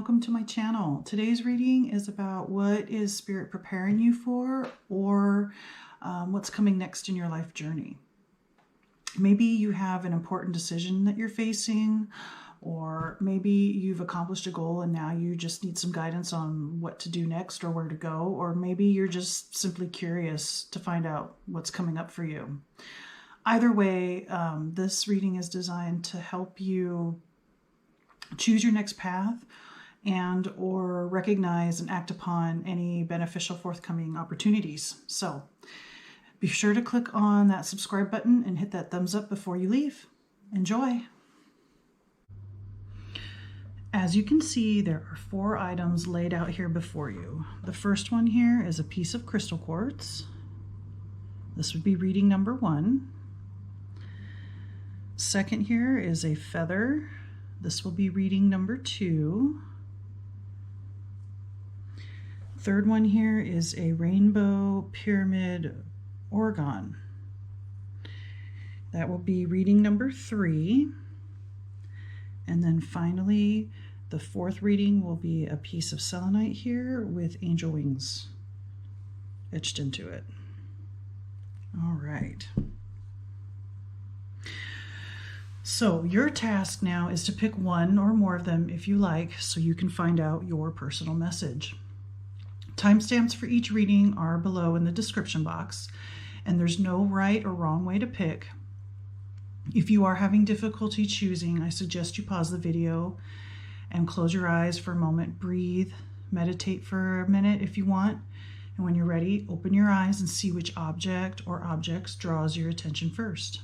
welcome to my channel. Today's reading is about what is Spirit preparing you for, or what's coming next in your life journey. Maybe you have an important decision that you're facing, or maybe you've accomplished a goal and now you just need some guidance on what to do next or where to go, or maybe you're just simply curious to find out what's coming up for you. Either way, this reading is designed to help you choose your next path and or recognize and act upon any beneficial forthcoming opportunities. So be sure to click on that subscribe button and hit that thumbs up before you leave. Enjoy. As you can see, there are 4 items laid out here before you. The first one here is a piece of crystal quartz. This would be reading number 1. Second here is a feather. This will be reading number 2. Third one here is a rainbow pyramid orgone. That will be reading number 3. And then finally, the 4th reading will be a piece of selenite here with angel wings etched into it. All right. So your task now is to pick one or more of them if you like, so you can find out your personal message. Timestamps for each reading are below in the description box, and there's no right or wrong way to pick. If you are having difficulty choosing, I suggest you pause the video and close your eyes for a moment, breathe, meditate for a minute if you want, and when you're ready, open your eyes and see which object or objects draws your attention first.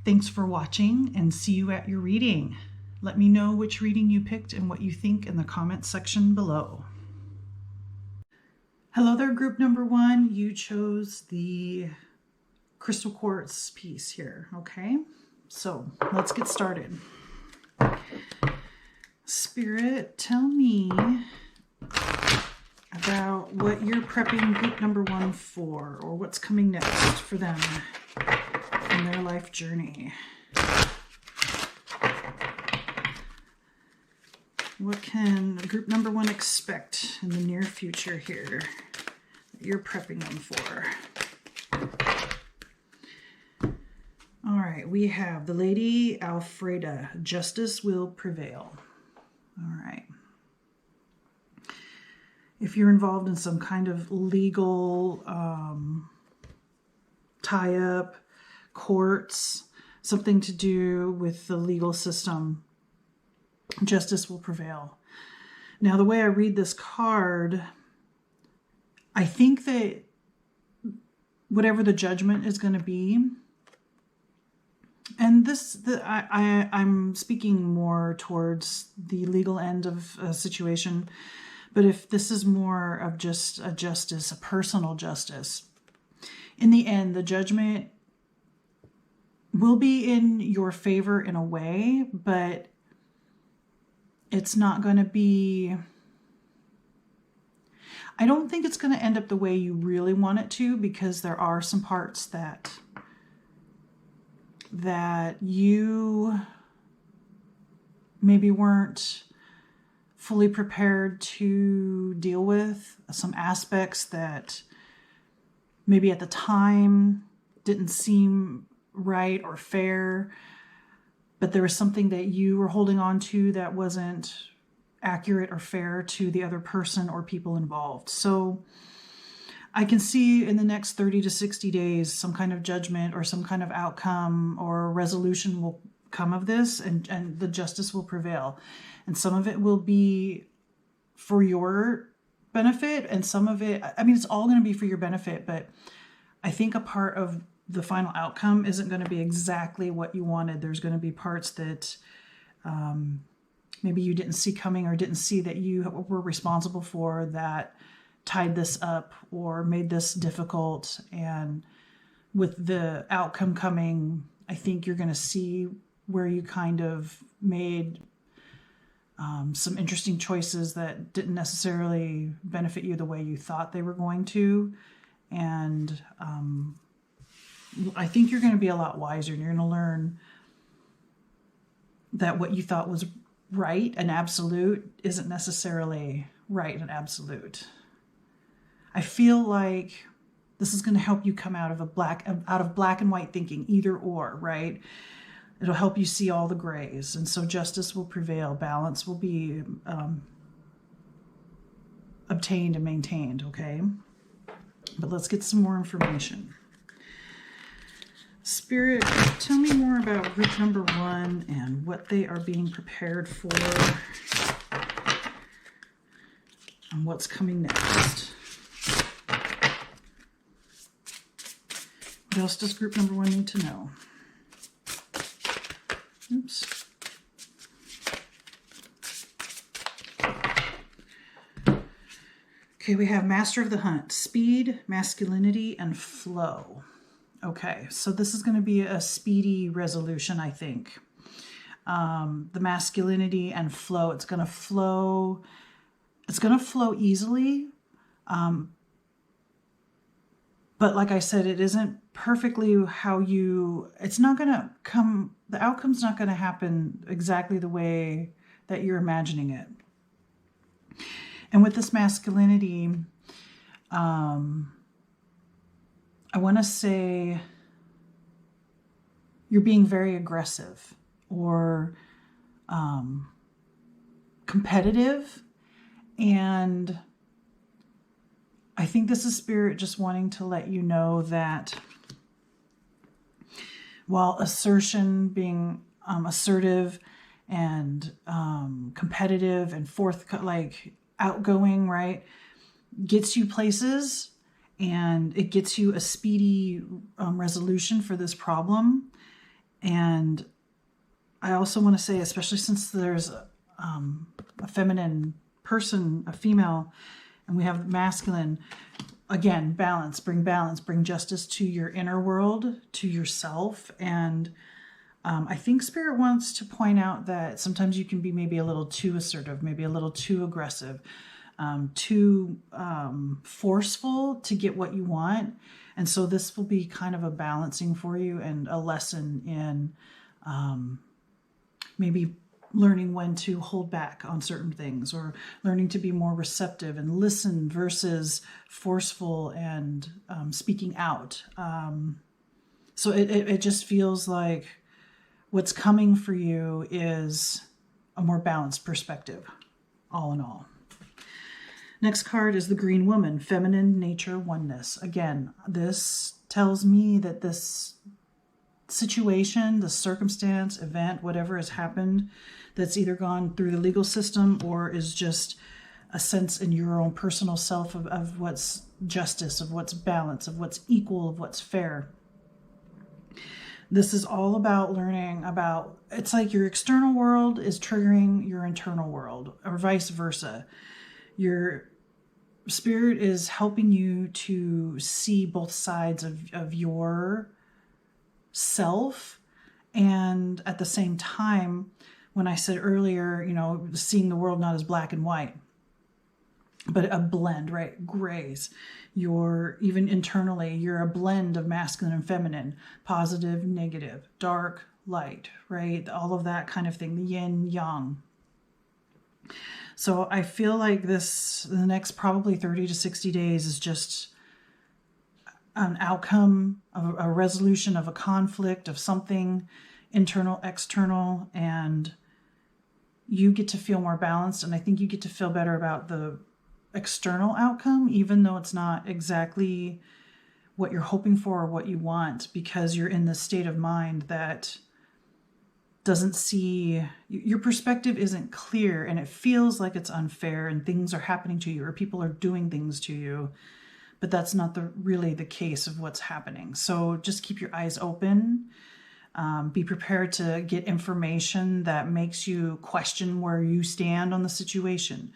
Thanks for watching, and see you at your reading. Let me know which reading you picked and what you think in the comments section below. Hello there, group number 1. You chose the crystal quartz piece here, okay? So let's get started. Spirit, tell me about what you're prepping group number 1 for, or what's coming next for them in their life journey. What can group number 1 expect in the near future here that you're prepping them for? All right, we have the Lady Alfreda. Justice will prevail. All right. If you're involved in some kind of legal tie-up, courts, something to do with the legal system, justice will prevail. Now, the way I read this card, I think that whatever the judgment is going to be, and I'm speaking more towards the legal end of a situation, but if this is more of just a justice, a personal justice, in the end, the judgment will be in your favor in a way, but it's not going to be, I don't think it's going to end up the way you really want it to, because there are some parts that you maybe weren't fully prepared to deal with, some aspects that maybe at the time didn't seem right or fair, but there was something that you were holding on to that wasn't accurate or fair to the other person or people involved. So I can see in the next 30 to 60 days some kind of judgment or some kind of outcome or resolution will come of this, and the justice will prevail. And some of it will be for your benefit, and some of it, I mean, it's all going to be for your benefit, but I think a part of the final outcome isn't going to be exactly what you wanted. There's going to be parts that maybe you didn't see coming, or didn't see that you were responsible for, that tied this up or made this difficult. And with the outcome coming, I think you're going to see where you kind of made some interesting choices that didn't necessarily benefit you the way you thought they were going to. And I think you're going to be a lot wiser, and you're going to learn that what you thought was right and absolute isn't necessarily right and absolute. I feel like this is going to help you come out of black and white thinking, either or, right? It'll help you see all the grays. And so justice will prevail. Balance will be obtained and maintained, okay? But let's get some more information. Spirit, tell me more about group number 1 and what they are being prepared for and what's coming next. What else does group number 1 need to know? Oops. Okay, we have Master of the Hunt, speed, masculinity, and flow. Okay, so this is going to be a speedy resolution, I think. The masculinity and flow, it's going to flow easily. But like I said, it isn't perfectly it's not going to come, the outcome's not going to happen exactly the way that you're imagining it. And with this masculinity, I want to say you're being very aggressive or competitive. And I think this is Spirit just wanting to let you know that while assertion, being assertive and competitive and outgoing, right, gets you places, and it gets you a speedy resolution for this problem. And I also want to say, especially since there's a feminine person, a female, and we have masculine, again, balance, bring justice to your inner world, to yourself. And I think Spirit wants to point out that sometimes you can be maybe a little too assertive, maybe a little too aggressive, too forceful to get what you want. And so this will be kind of a balancing for you and a lesson in maybe learning when to hold back on certain things, or learning to be more receptive and listen versus forceful and speaking out. So it just feels like what's coming for you is a more balanced perspective, all in all. Next card is the Green Woman, feminine nature oneness. Again, this tells me that this situation, the circumstance, event, whatever has happened, that's either gone through the legal system or is just a sense in your own personal self of what's justice, of what's balance, of what's equal, of what's fair. This is all about learning about, it's like your external world is triggering your internal world, or vice versa. Your Spirit is helping you to see both sides of your self. And at the same time, when I said earlier, seeing the world not as black and white, but a blend, right? Grays. Even internally, you're a blend of masculine and feminine, positive, negative, dark, light, right? All of that kind of thing, the yin, yang. So I feel like the next probably 30 to 60 days is just an outcome of a resolution of a conflict, of something internal, external, and you get to feel more balanced. And I think you get to feel better about the external outcome, even though it's not exactly what you're hoping for or what you want, because you're in this state of mind that doesn't see, your perspective isn't clear, and it feels like it's unfair and things are happening to you or people are doing things to you, but that's not really the case of what's happening. So just keep your eyes open. Be prepared to get information that makes you question where you stand on the situation.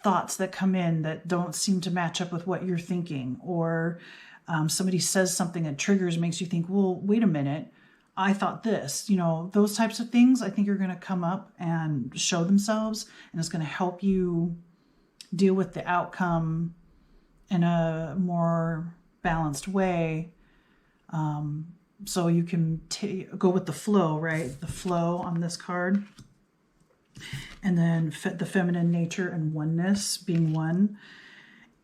Thoughts that come in that don't seem to match up with what you're thinking, or somebody says something that triggers, makes you think, well, wait a minute, I thought this. Those types of things I think are going to come up and show themselves, and it's going to help you deal with the outcome in a more balanced way. So you can go with the flow, right? The flow on this card. And then the feminine nature and oneness, being one.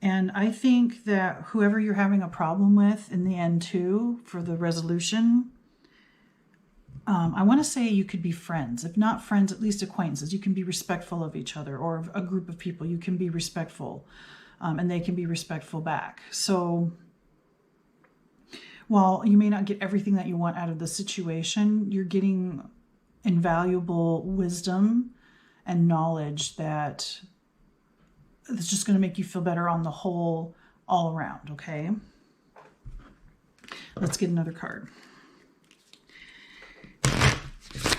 And I think that whoever you're having a problem with in the end too, for the resolution, I want to say you could be friends. If not friends, at least acquaintances. You can be respectful of each other, or a group of people. You can be respectful, and they can be respectful back. So while you may not get everything that you want out of the situation, you're getting invaluable wisdom and knowledge that it's just going to make you feel better on the whole, all around, okay? Let's get another card.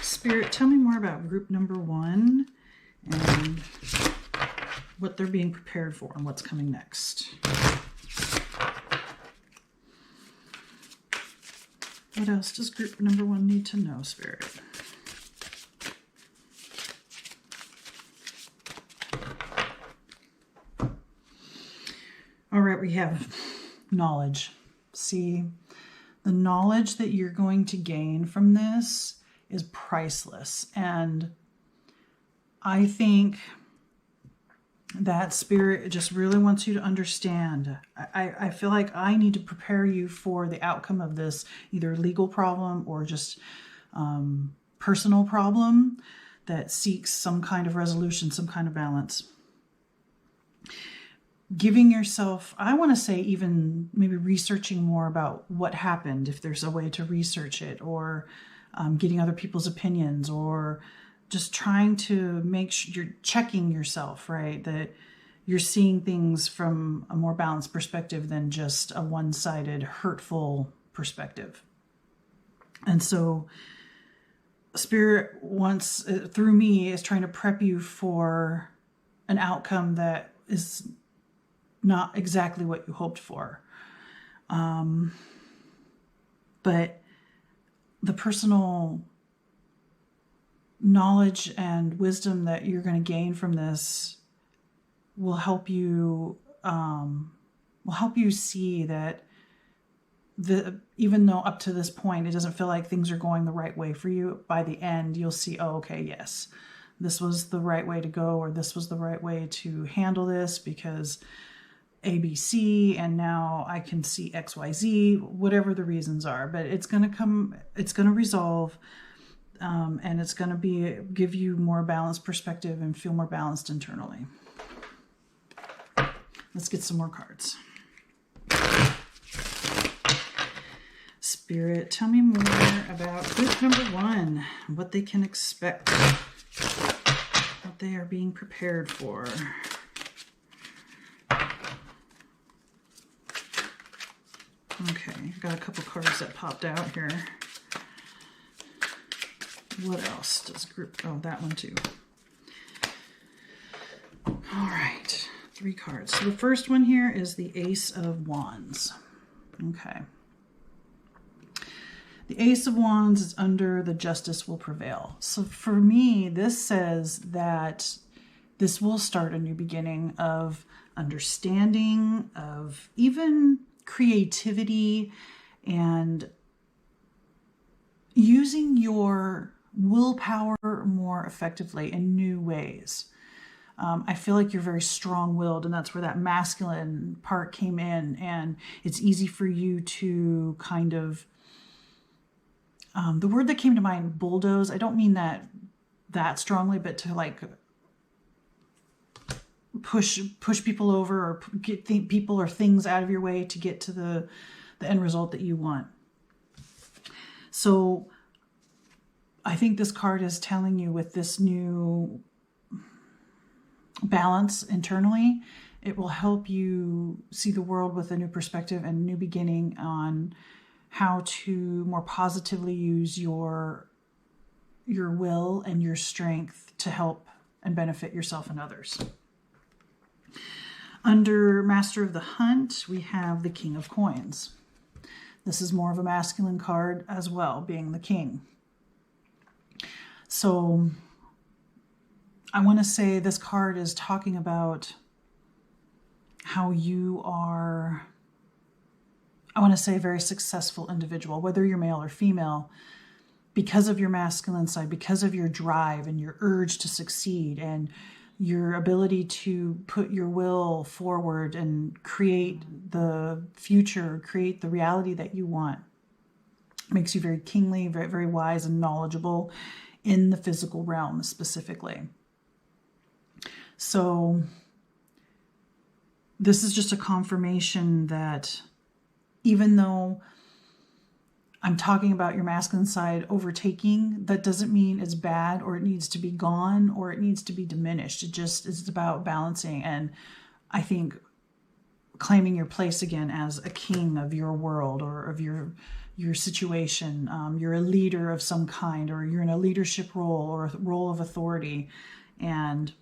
Spirit, tell me more about group number 1 and what they're being prepared for and what's coming next. What else does group number 1 need to know, Spirit? All right, we have knowledge. See, the knowledge that you're going to gain from this is priceless. And I think that Spirit just really wants you to understand. I feel like I need to prepare you for the outcome of this, either legal problem or just personal problem that seeks some kind of resolution, some kind of balance. Giving yourself, I want to say even maybe researching more about what happened, if there's a way to research it, or getting other people's opinions, or just trying to make sure you're checking yourself, right? That you're seeing things from a more balanced perspective than just a one-sided, hurtful perspective. And so Spirit wants, through me, is trying to prep you for an outcome that is not exactly what you hoped for. But the personal knowledge and wisdom that you're going to gain from this will help you see that even though up to this point it doesn't feel like things are going the right way for you, by the end you'll see, oh, okay, yes, this was the right way to go, or this was the right way to handle this because ABC, and now I can see XYZ, whatever the reasons are. But it's going to resolve, and it's going to give you more balanced perspective and feel more balanced internally. Let's get some more cards. Spirit, tell me more about group number 1, what they can expect, what they are being prepared for. Okay, I've got a couple cards that popped out here. What else does group... Oh, that one too. All right, 3 cards. So the first one here is the Ace of Wands. Okay. The Ace of Wands is under the Justice will prevail. So for me, this says that this will start a new beginning of understanding, of even creativity, and using your willpower more effectively in new ways. I feel like you're very strong-willed, and that's where that masculine part came in, and it's easy for you to kind of, the word that came to mind, bulldoze. I don't mean that strongly, but to like push people over, or get people or things out of your way to get to the end result that you want. So I think this card is telling you, with this new balance internally, it will help you see the world with a new perspective and new beginning on how to more positively use your will and your strength to help and benefit yourself and others. Under Master of the Hunt, we have the King of Coins. This is more of a masculine card as well, being the king. So I want to say this card is talking about how you are I want to say, very successful individual, whether you're male or female, because of your masculine side, because of your drive and your urge to succeed and your ability to put your will forward and create the future, create the reality that you want. Makes you very kingly, very, very wise and knowledgeable in the physical realm specifically. So this is just a confirmation that even though I'm talking about your masculine side overtaking, that doesn't mean it's bad or it needs to be gone or it needs to be diminished. It just is about balancing and I think claiming your place again as a king of your world or of your situation. You're a leader of some kind, or you're in a leadership role or a role of authority. And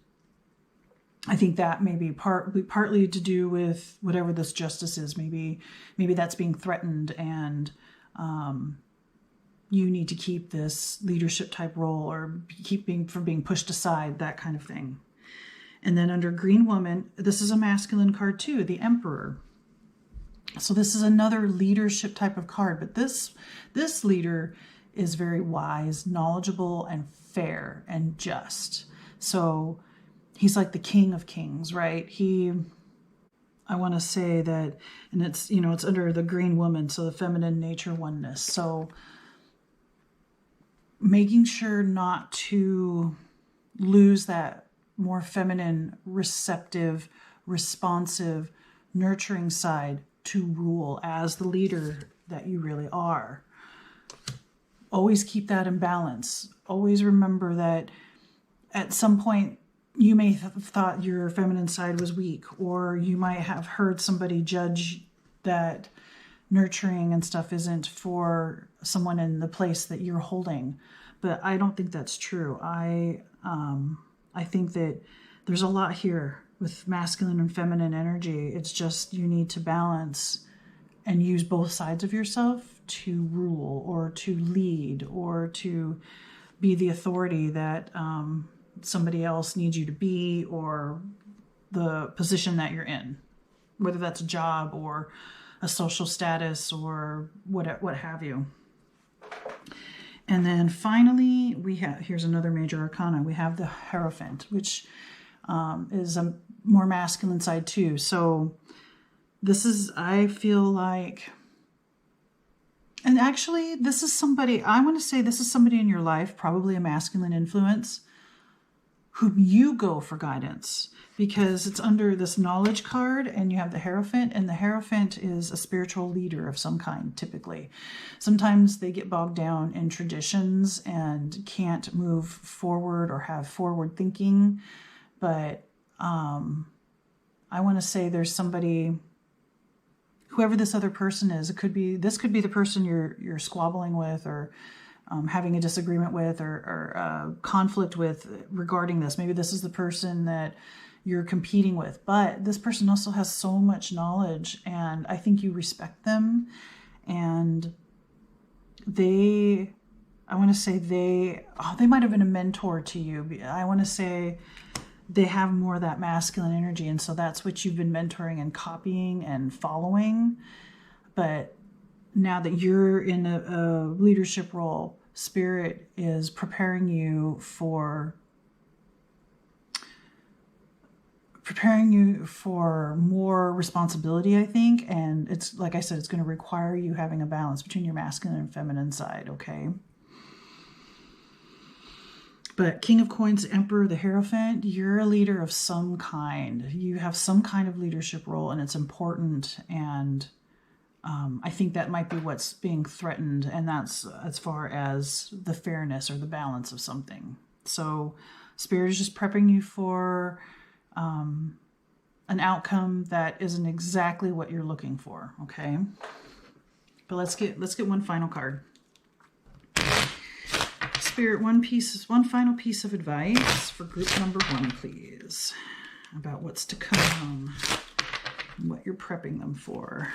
I think that may be partly to do with whatever this justice is. Maybe that's being threatened and you need to keep this leadership type role or from being pushed aside, that kind of thing. And then under Green Woman, this is a masculine card too, the Emperor. So this is another leadership type of card, but this leader is very wise, knowledgeable, and fair and just. So he's like the King of Kings, right? I want to say that, and it's, it's under the Green Woman, so the feminine nature oneness. So making sure not to lose that more feminine, receptive, responsive, nurturing side to rule as the leader that you really are. Always keep that in balance. Always remember that at some point, you may have thought your feminine side was weak, or you might have heard somebody judge that nurturing and stuff isn't for someone in the place that you're holding. But I don't think that's true. I think that there's a lot here with masculine and feminine energy. It's just you need to balance and use both sides of yourself to rule or to lead or to be the authority that somebody else needs you to be, or the position that you're in, whether that's a job or a social status or what have you. And then finally, here's another major arcana. We have the Hierophant, which is a more masculine side too. So I feel like, and actually this is somebody in your life, probably a masculine influence, whom you go for guidance, because it's under this knowledge card and you have the Hierophant, and the Hierophant is a spiritual leader of some kind, typically. Sometimes they get bogged down in traditions and can't move forward or have forward thinking. But I want to say there's somebody, whoever this other person is, this could be the person you're squabbling with or having a disagreement with or conflict with regarding this. Maybe this is the person that you're competing with, but this person also has so much knowledge, and I think you respect them, and they might have been a mentor to you. I want to say they have more of that masculine energy, and so that's what you've been mentoring and copying and following. But now that you're in a leadership role, Spirit is preparing you for more responsibility, I think. And it's, like I said, it's going to require you having a balance between your masculine and feminine side, okay? But King of Coins, Emperor, the Hierophant, you're a leader of some kind. You have some kind of leadership role, and it's important. And I think that might be what's being threatened, and that's as far as the fairness or the balance of something. So Spirit is just prepping you for an outcome that isn't exactly what you're looking for, okay? But let's get one final card. Spirit, one final piece of advice for group number 1, please, about what's to come and what you're prepping them for.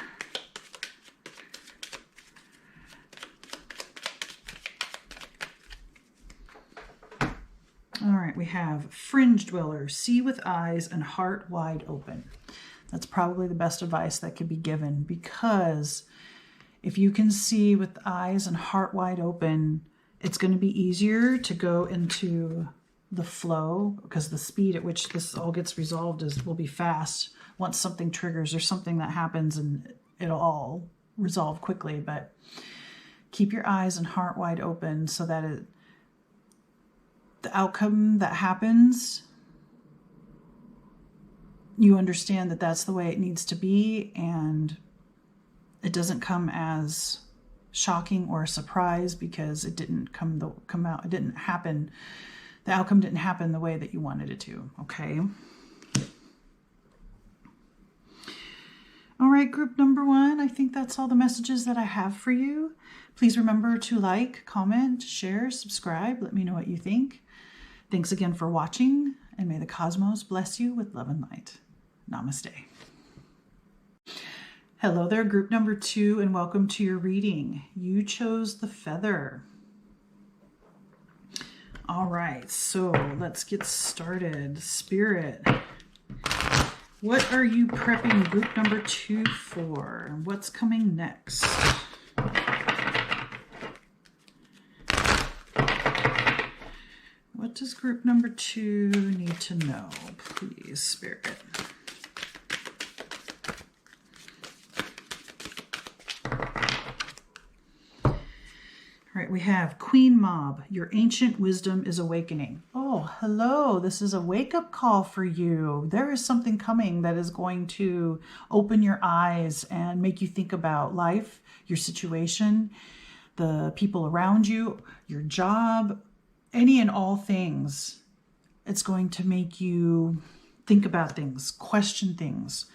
All right, we have Fringe Dweller, see with eyes and heart wide open. That's probably the best advice that could be given, because If you can see with eyes and heart wide open, it's going to be easier to go into the flow, because the speed at which this all gets resolved will be fast. Once something triggers or something that happens, and it'll all resolve quickly. But keep your eyes and heart wide open so that the outcome that happens, you understand that that's the way it needs to be, and it doesn't come as shocking or a surprise because it didn't come out. It didn't happen. The outcome didn't happen the way that you wanted it to. Okay. All right, group number 1. I think that's all the messages that I have for you. Please remember to like, comment, share, subscribe. Let me know what you think. Thanks again for watching, and may the cosmos bless you with love and light. Namaste. Hello there, group number 2, and welcome to your reading. You chose the feather. All right, so let's get started. Spirit, what are you prepping group number 2 for? What's coming next? What does group number 2 need to know, please, Spirit? All right, we have Queen Mob. Your ancient wisdom is awakening. Oh, hello. This is a wake-up call for you. There is something coming that is going to open your eyes and make you think about life, your situation, the people around you, your job, any and all things. It's going to make you think about things, question things.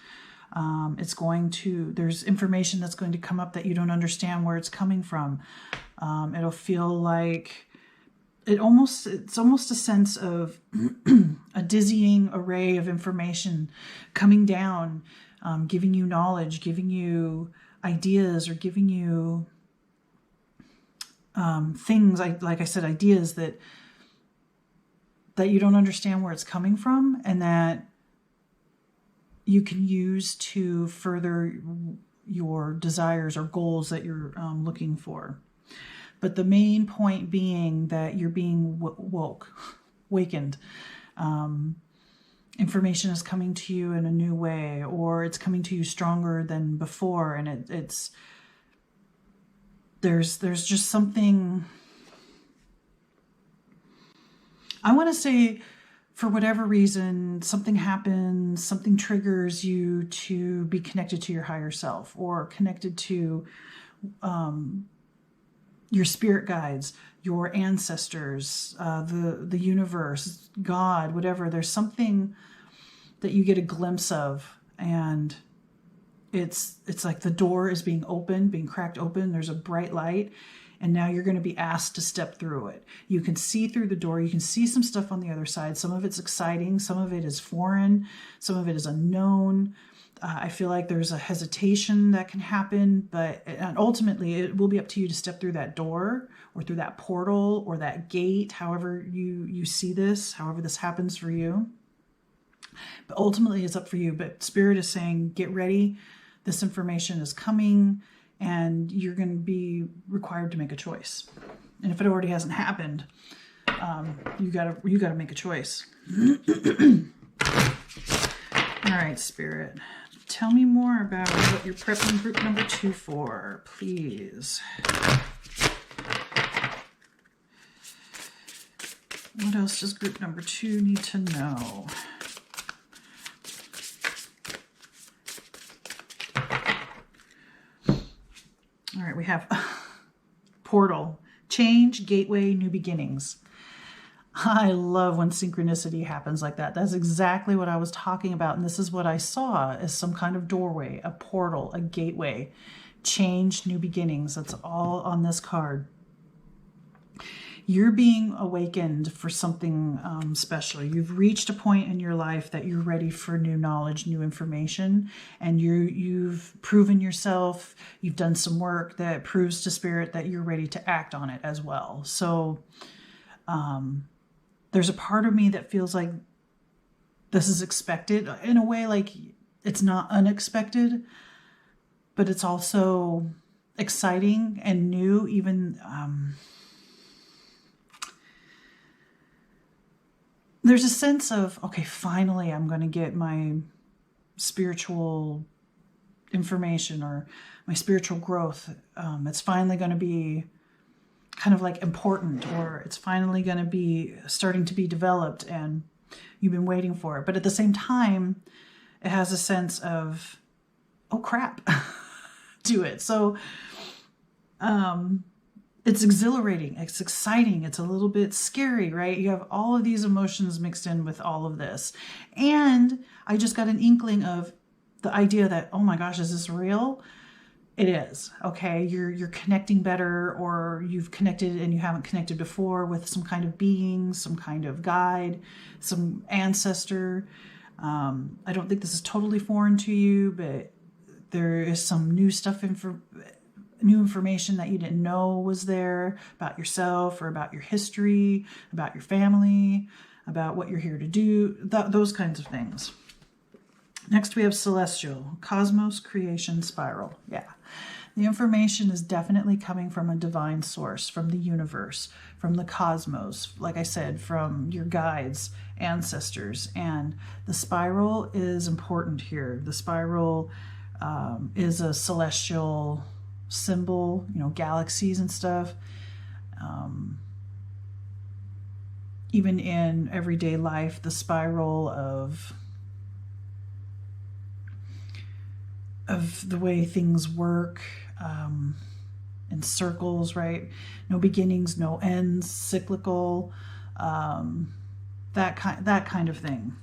There's information that's going to come up that you don't understand where it's coming from. It'll feel like it's almost a sense of a dizzying array of information coming down, giving you knowledge, giving you ideas, or giving you things, like I said, ideas that you don't understand where it's coming from, and that you can use to further your desires or goals that you're looking for. But the main point being that you're being wakened. Information is coming to you in a new way, or it's coming to you stronger than before, and there's just something. I want to say, for whatever reason, something happens, something triggers you to be connected to your higher self, or connected to your spirit guides, your ancestors, the universe, God, whatever. There's something that you get a glimpse of, and it's like the door is being cracked open. There's a bright light, and now you're going to be asked to step through it. You can see through the door. You can see some stuff on the other side. Some of it's exciting. Some of it is foreign. Some of it is unknown. I feel like there's a hesitation that can happen, and ultimately it will be up to you to step through that door, or through that portal, or that gate, however you see this, however this happens for you. But ultimately it's up for you. But Spirit is saying, get ready. This information is coming, and you're going to be required to make a choice. And if it already hasn't happened, you gotta make a choice. All right, Spirit, tell me more about what you're prepping group number 2 for, please. What else does group number 2 need to know? All right, we have portal, change, gateway, new beginnings. I love when synchronicity happens like that. That's exactly what I was talking about. And this is what I saw as some kind of doorway, a portal, a gateway, change, new beginnings. That's all on this card. You're being awakened for something special. You've reached a point in your life that you're ready for new knowledge, new information, and you've proven yourself. You've done some work that proves to Spirit that you're ready to act on it as well. So there's a part of me that feels like this is expected in a way, like it's not unexpected, but it's also exciting and new, even there's a sense of, okay, finally I'm going to get my spiritual information or my spiritual growth. It's finally going to be kind of like important, or it's finally going to be starting to be developed and you've been waiting for it. But at the same time, it has a sense of, oh crap, to it. So it's exhilarating, it's exciting, it's a little bit scary, right? You have all of these emotions mixed in with all of this. And I just got an inkling of the idea that, oh my gosh, is this real? It is. Okay, you're connecting better, or you've connected and you haven't connected before with some kind of being, some kind of guide, some ancestor. I don't think this is totally foreign to you, but there is some new stuff new information that you didn't know was there about yourself or about your history, about your family, about what you're here to do, those kinds of things. Next we have celestial, cosmos, creation, spiral. Yeah, the information is definitely coming from a divine source, from the universe, from the cosmos, like I said, from your guides, ancestors. And the spiral is important here. The spiral is a celestial symbol, galaxies and stuff. Even in everyday life, the spiral of the way things work, in circles, right? No beginnings, no ends, cyclical, that kind of thing.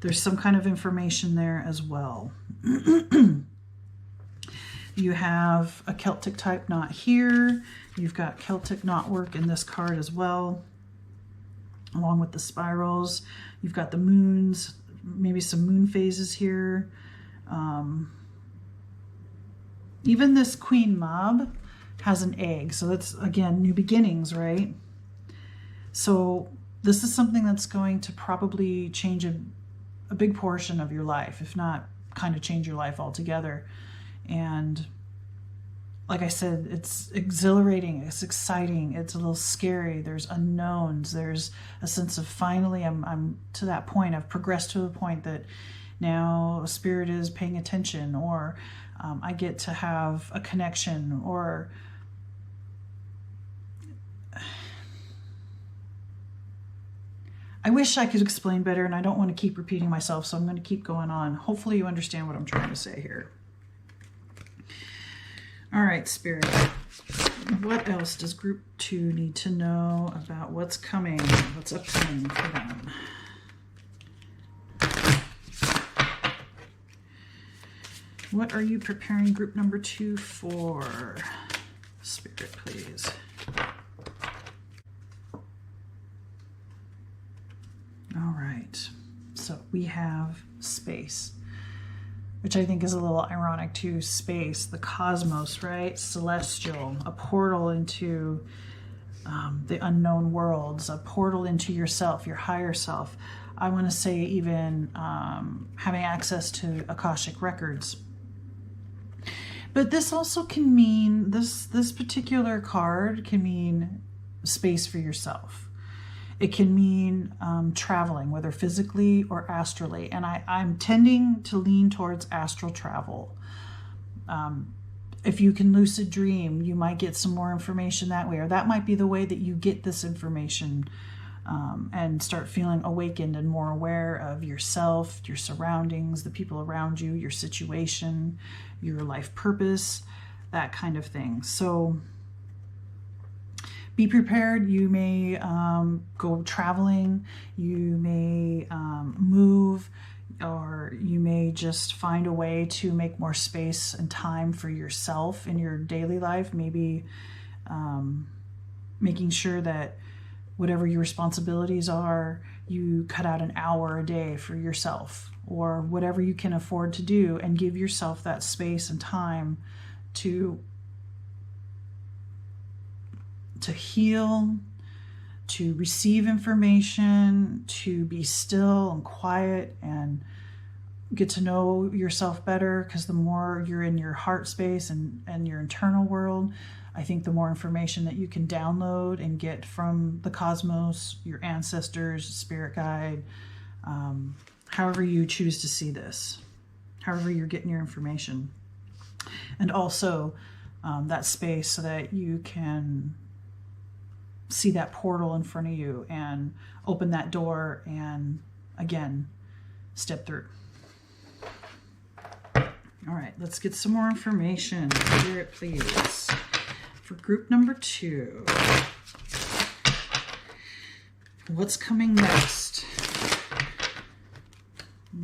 There's some kind of information there as well. You have a Celtic type knot here. You've got Celtic knotwork in this card as well, along with the spirals. You've got the moons, maybe some moon phases here. Even this Queen Mob has an egg. So that's, again, new beginnings, right? So this is something that's going to probably change a big portion of your life, if not kind of change your life altogether. And like I said, it's exhilarating, it's exciting, it's a little scary. There's unknowns. There's a sense of finally I'm to that point. I've progressed to a point that now spirit is paying attention, or I get to have a connection, or I wish I could explain better, and I don't want to keep repeating myself, so I'm going to keep going on. Hopefully you understand what I'm trying to say here. All right, Spirit. What else does Group 2 need to know about what's coming, what's upcoming for them? What are you preparing Group number 2 for? Spirit, please. All right. So we have space, which I think is a little ironic too. Space, the cosmos, right? Celestial, a portal into the unknown worlds, a portal into yourself, your higher self. I want to say even having access to Akashic records. But this also can mean, this particular card can mean space for yourself. It can mean traveling, whether physically or astrally. And I'm tending to lean towards astral travel. If you can lucid dream, you might get some more information that way. Or that might be the way that you get this information and start feeling awakened and more aware of yourself, your surroundings, the people around you, your situation, your life purpose, that kind of thing. So be prepared. You may go traveling, you may move, or you may just find a way to make more space and time for yourself in your daily life. Maybe making sure that whatever your responsibilities are, you cut out an hour a day for yourself, or whatever you can afford to do, and give yourself that space and time to heal, to receive information, to be still and quiet and get to know yourself better, because the more you're in your heart space and your internal world, I think the more information that you can download and get from the cosmos, your ancestors, spirit guide, however you choose to see this, however you're getting your information. And also that space so that you can see that portal in front of you and open that door and, again, step through. All right, let's get some more information. Spirit, please. For group number 2. What's coming next?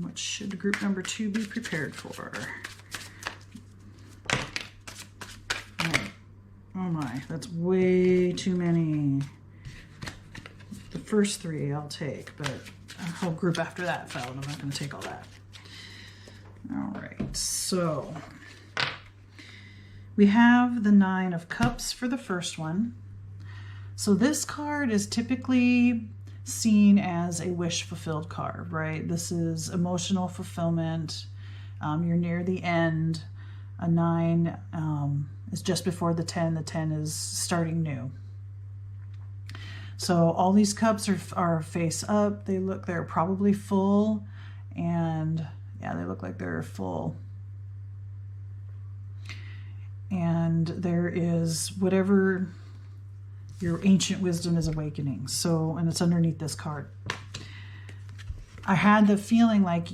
What should group number 2 be prepared for? All right. Oh my, that's way too many. The first 3 I'll take, but a whole group after that fell, and I'm not going to take all that. All right, so we have the 9 of Cups for the first one. So this card is typically seen as a wish fulfilled card, right? This is emotional fulfillment. You're near the end. A 9 is just before the 10. The 10 is starting new. So all these cups are face up. They're probably full, and yeah, they look like they're full. And there is whatever your ancient wisdom is awakening. So, and it's underneath this card. I had the feeling like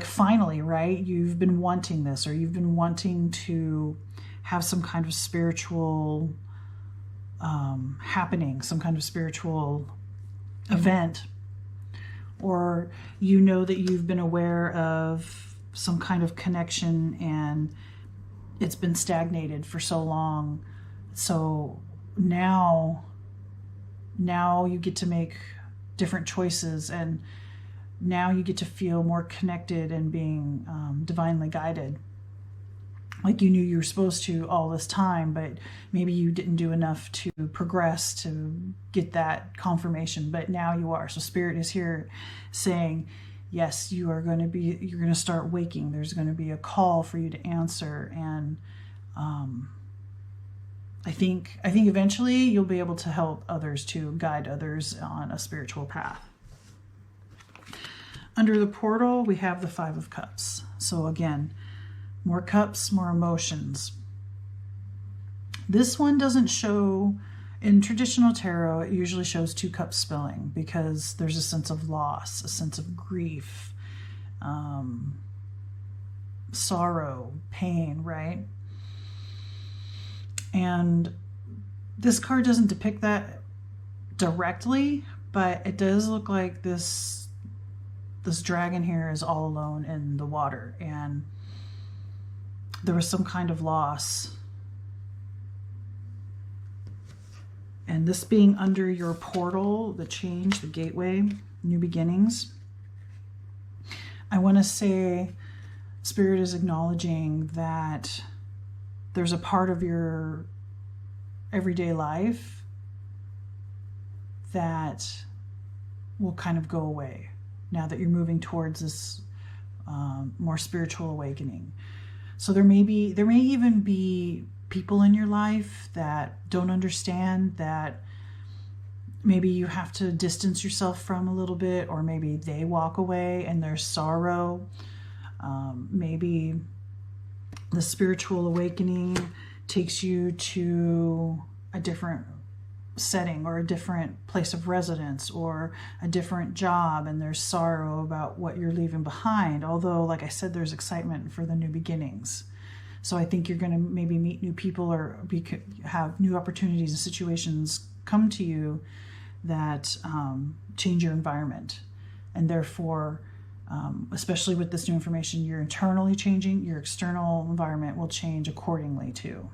finally, right? You've been wanting this, or you've been wanting to have some kind of spiritual happening, some kind of spiritual event, or you know that you've been aware of some kind of connection and it's been stagnated for so long. So now you get to make different choices, and now you get to feel more connected and being divinely guided, like you knew you were supposed to all this time, but maybe you didn't do enough to progress to get that confirmation, but now you are. So Spirit is here saying, yes, you're going to start waking. There's going to be a call for you to answer. And I think eventually you'll be able to help others, to guide others on a spiritual path. Under the portal, we have the 5 of Cups. So again, more cups, more emotions. This one doesn't show, in traditional tarot, it usually shows 2 cups spilling, because there's a sense of loss, a sense of grief, sorrow, pain, right? And this card doesn't depict that directly, but it does look like this dragon here is all alone in the water, and there was some kind of loss. And this being under your portal, the change, the gateway, new beginnings, I want to say Spirit is acknowledging that there's a part of your everyday life that will kind of go away now that you're moving towards this more spiritual awakening. So there may even be people in your life that don't understand, that maybe you have to distance yourself from a little bit, or maybe they walk away and there's sorrow. Maybe the spiritual awakening takes you to a different setting, or a different place of residence, or a different job, and there's sorrow about what you're leaving behind. Although, like I said, there's excitement for the new beginnings. So I think you're going to maybe meet new people, or have new opportunities and situations come to you that change your environment. And therefore, especially with this new information, you're internally changing, your external environment will change accordingly too.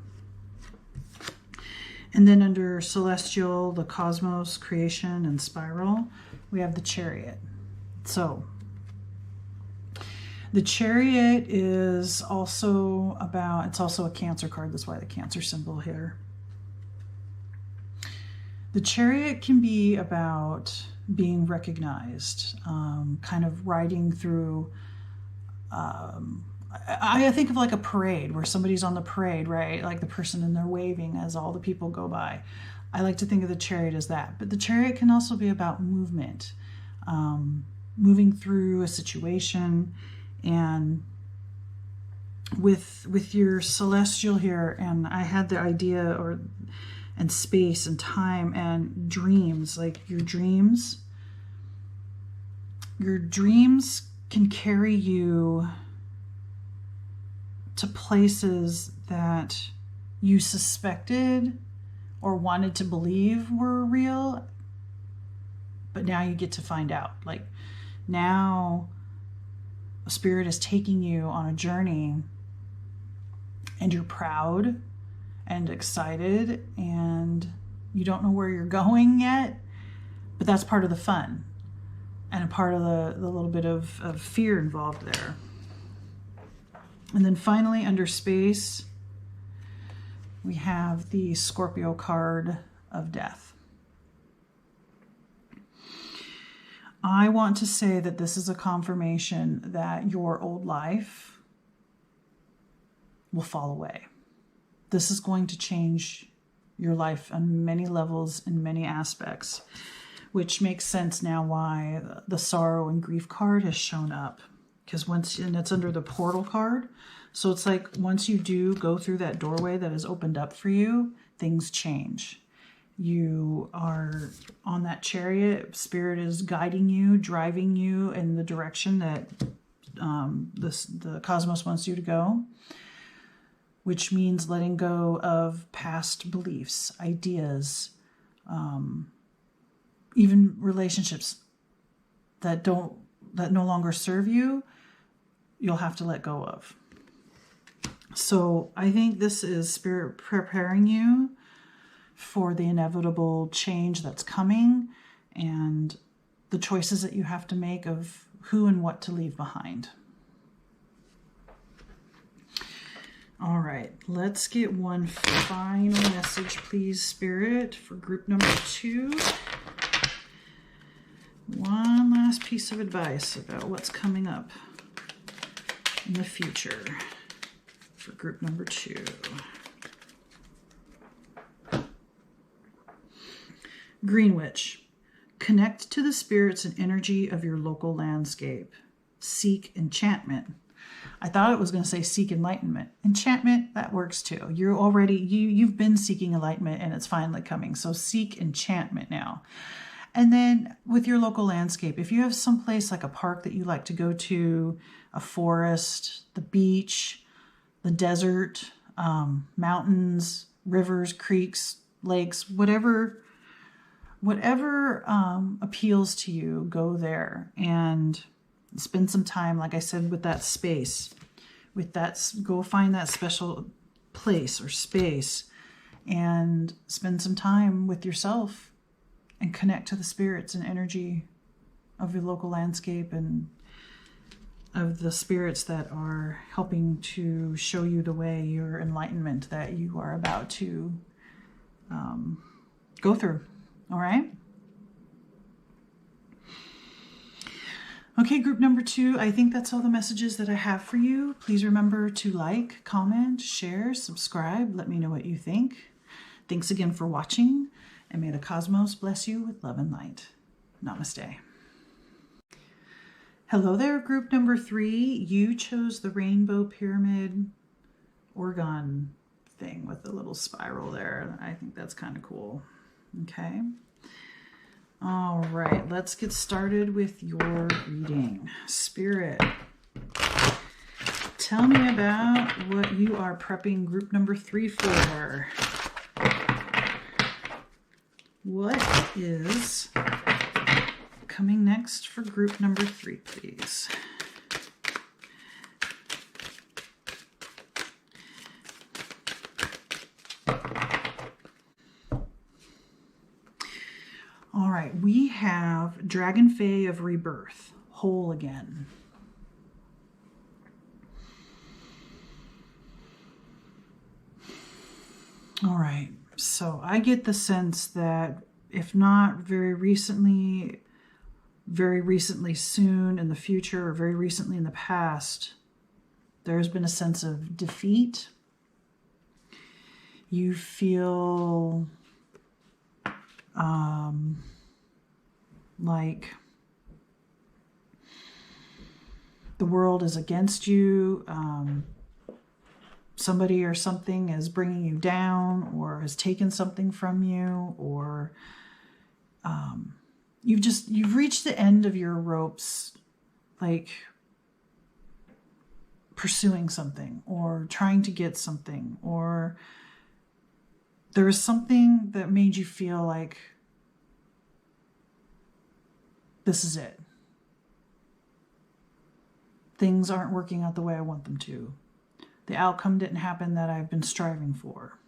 And then under Celestial, the Cosmos, Creation, and Spiral, we have the Chariot. So the Chariot is also it's also a Cancer card. That's why the Cancer symbol here. The Chariot can be about being recognized, kind of riding through I think of like a parade where somebody's on the parade, right? Like the person and they're waving as all the people go by. I like to think of the chariot as that. But the chariot can also be about movement, moving through a situation. And with your celestial here, and I had the idea and space and time and dreams, like your dreams can carry you to places that you suspected or wanted to believe were real, but now you get to find out. Like now a spirit is taking you on a journey and you're proud and excited and you don't know where you're going yet, but that's part of the fun and a part of the little bit of fear involved there. And then finally, under space, we have the Scorpio card of death. I want to say that this is a confirmation that your old life will fall away. This is going to change your life on many levels and many aspects, which makes sense now why the sorrow and grief card has shown up. Because and it's under the portal card. So it's like once you do go through that doorway that is opened up for you, things change. You are on that chariot. Spirit is guiding you, driving you in the direction that the cosmos wants you to go, which means letting go of past beliefs, ideas, even relationships that no longer serve you. You'll have to let go of. So I think this is Spirit preparing you for the inevitable change that's coming and the choices that you have to make of who and what to leave behind. All right, let's get one final message, please, Spirit, for group number 2. One last piece of advice about what's coming up in the future for group number 2. Green Witch. Connect to the spirits and energy of your local landscape. Seek enchantment. I thought it was going to say seek enlightenment. Enchantment, that works too. You've been seeking enlightenment and it's finally coming. So seek enchantment now. And then with your local landscape, if you have some place like a park that you like to go to, a forest, the beach, the desert, mountains, rivers, creeks, lakes, whatever appeals to you, go there and spend some time, like I said, with that space. Go find that special place or space and spend some time with yourself and connect to the spirits and energy of your local landscape and of the spirits that are helping to show you the way, your enlightenment that you are about to go through. All right? Okay, group number 2, I think that's all the messages that I have for you. Please remember to like, comment, share, subscribe. Let me know what you think. Thanks again for watching, and may the cosmos bless you with love and light. Namaste. Hello there, group number 3. You chose the rainbow pyramid Orgone thing with the little spiral there. I think that's kind of cool. Okay. All right, let's get started with your reading. Spirit, tell me about what you are prepping group number 3 for. What is coming next for group number 3, please? All right, we have Dragonfae of Rebirth, whole again. All right, so I get the sense that if not very recently soon in the future, or very recently in the past, There's been a sense of defeat. You feel like the world is against you. Somebody or something is bringing you down or has taken something from you, or you've reached the end of your ropes, like pursuing something or trying to get something, or there was something that made you feel like this is it. Things aren't working out the way I want them to. The outcome didn't happen that I've been striving for.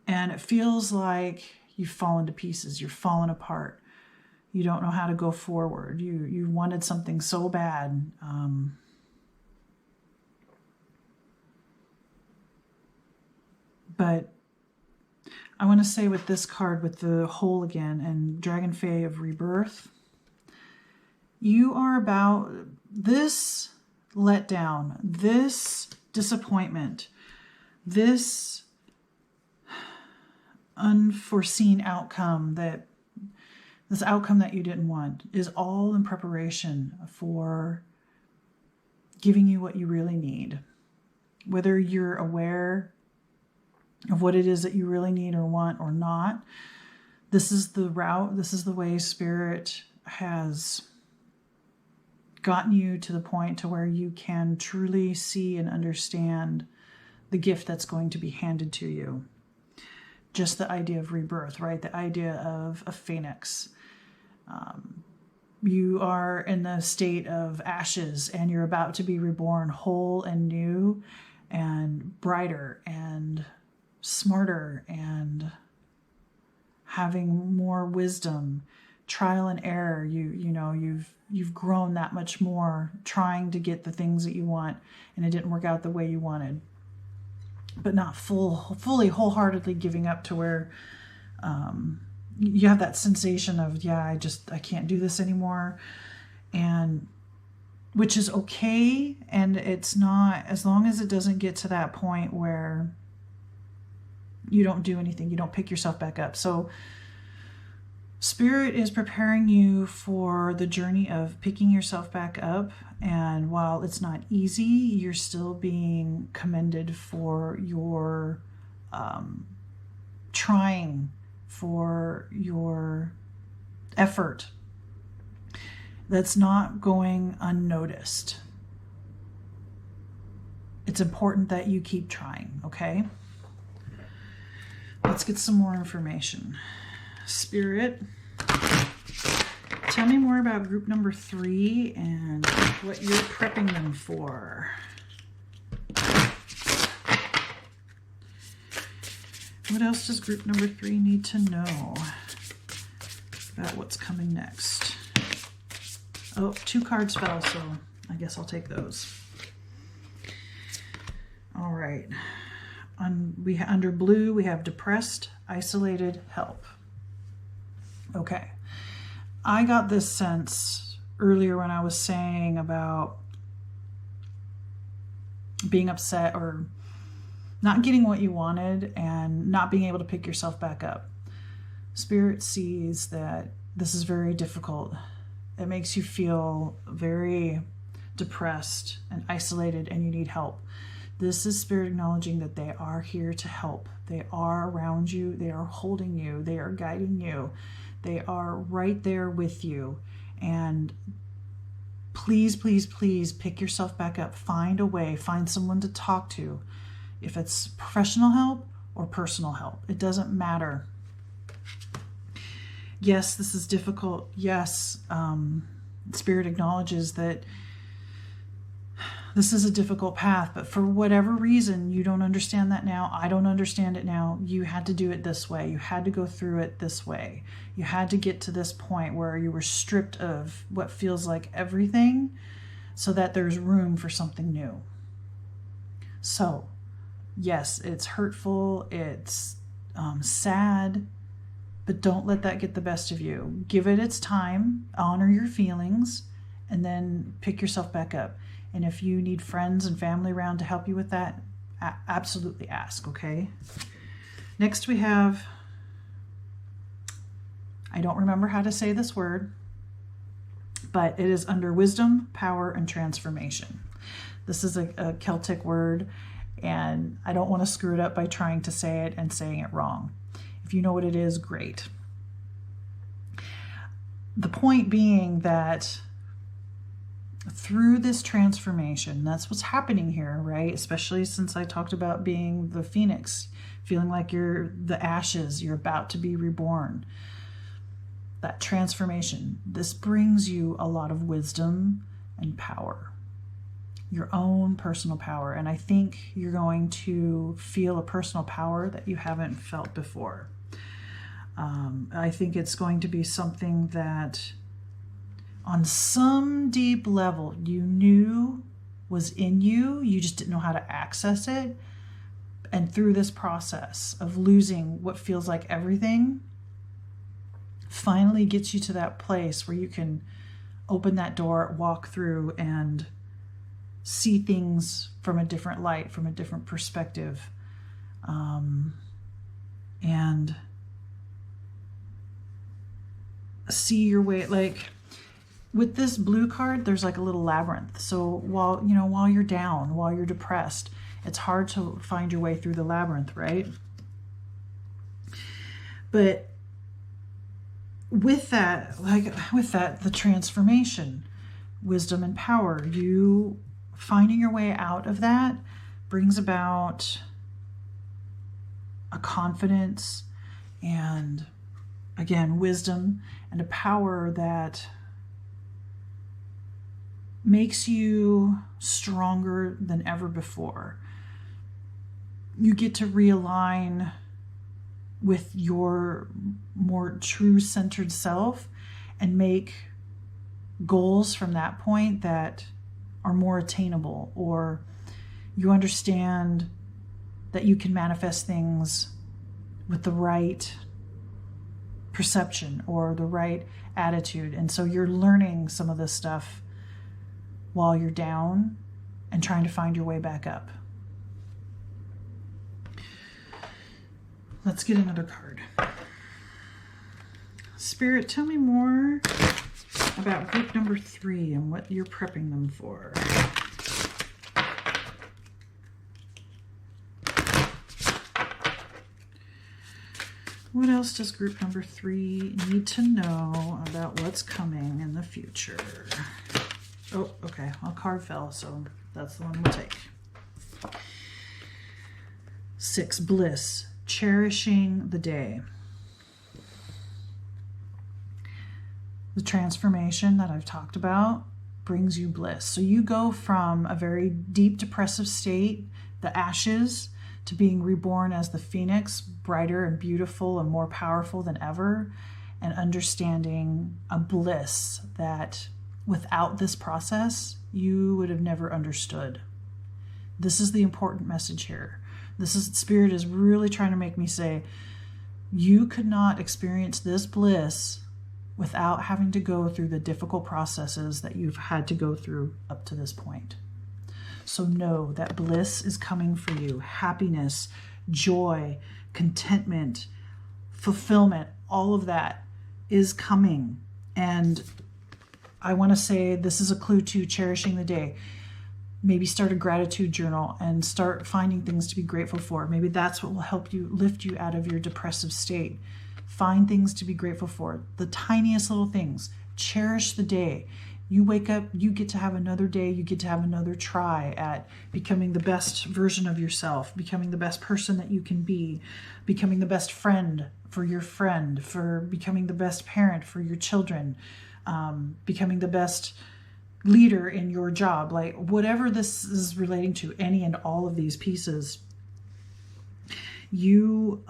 And it feels like you've fallen to pieces. You're falling apart. You don't know how to go forward. You wanted something so bad. But I want to say with this card, with the hole again, and Dragonfae of Rebirth, you are about this letdown, this disappointment, this unforeseen outcome, this outcome that you didn't want, is all in preparation for giving you what you really need. Whether you're aware of what it is that you really need or want or not, this is the route, this is the way Spirit has gotten you to the point to where you can truly see and understand the gift that's going to be handed to you. Just the idea of rebirth, right? The idea of a phoenix. You are in the state of ashes and you're about to be reborn whole and new and brighter and smarter and having more wisdom, trial and error. You've grown that much more trying to get the things that you want, and it didn't work out the way you wanted, but not fully wholeheartedly giving up to where you have that sensation of, I can't do this anymore, and which is okay. And it's not, as long as it doesn't get to that point where you don't do anything, you don't pick yourself back up. So Spirit is preparing you for the journey of picking yourself back up. And while it's not easy, you're still being commended for your trying, for your effort. That's not going unnoticed. It's important that you keep trying, okay? Let's get some more information. Spirit, tell me more about group number 3 and what you're prepping them for. What else does group number 3 need to know about what's coming next? Oh, 2 cards fell, so I guess I'll take those. All right. Under blue, we have depressed, isolated, help. Okay. I got this sense earlier when I was saying about being upset or not getting what you wanted and not being able to pick yourself back up. Spirit sees that this is very difficult. It makes you feel very depressed and isolated, and you need help. This is Spirit acknowledging that they are here to help. They are around you. They are holding you. They are guiding you. They are right there with you. And please, please, please pick yourself back up. Find a way. Find someone to talk to. If it's professional help or personal help, it doesn't matter. Yes, this is difficult. Yes, Spirit acknowledges that this is a difficult path, but for whatever reason, you don't understand that now. I don't understand it now. You had to do it this way. You had to go through it this way. You had to get to this point where you were stripped of what feels like everything so that there's room for something new. So, yes, it's hurtful. It's sad, but don't let that get the best of you. Give it its time. Honor your feelings, and then pick yourself back up. And if you need friends and family around to help you with that, absolutely ask, okay? Next we have, I don't remember how to say this word, but it is under wisdom, power, and transformation. This is a Celtic word, and I don't want to screw it up by trying to say it and saying it wrong. If you know what it is, great. The point being that through this transformation, that's what's happening here, right? Especially since I talked about being the phoenix, feeling like you're the ashes, you're about to be reborn. That transformation, this brings you a lot of wisdom and power, your own personal power. And I think you're going to feel a personal power that you haven't felt before. I think it's going to be something that on some deep level you knew was in you, you just didn't know how to access it. And through this process of losing what feels like everything, finally gets you to that place where you can open that door, walk through, and see things from a different light, from a different perspective. And see your way, like with this blue card, there's like a little labyrinth. So while you're down, while you're depressed, it's hard to find your way through the labyrinth, right? But with that, the transformation, wisdom and power, you finding your way out of that brings about a confidence and, again, wisdom and a power that makes you stronger than ever before. You get to realign with your more true centered self and make goals from that point that are more attainable, or you understand that you can manifest things with the right perception or the right attitude. And so you're learning some of this stuff while you're down and trying to find your way back up. Let's get another card. Spirit, tell me more about group number 3 and what you're prepping them for. What else does group number 3 need to know about what's coming in the future? Oh, okay. A card fell, so that's the one we'll take. 6, bliss, cherishing the day. The transformation that I've talked about brings you bliss. So you go from a very deep depressive state, the ashes, to being reborn as the phoenix, brighter and beautiful and more powerful than ever, and understanding a bliss that without this process, you would have never understood. This is the important message here. Spirit is really trying to make me say, you could not experience this bliss without having to go through the difficult processes that you've had to go through up to this point. So know that bliss is coming for you. Happiness, joy, contentment, fulfillment, all of that is coming. And I want to say this is a clue to cherishing the day. Maybe start a gratitude journal and start finding things to be grateful for. Maybe that's what will help you lift you out of your depressive state. Find things to be grateful for. The tiniest little things. Cherish the day. You wake up, you get to have another day, you get to have another try at becoming the best version of yourself, becoming the best person that you can be, becoming the best friend, for becoming the best parent for your children, becoming the best leader in your job, like whatever this is relating to, any and all of these pieces, you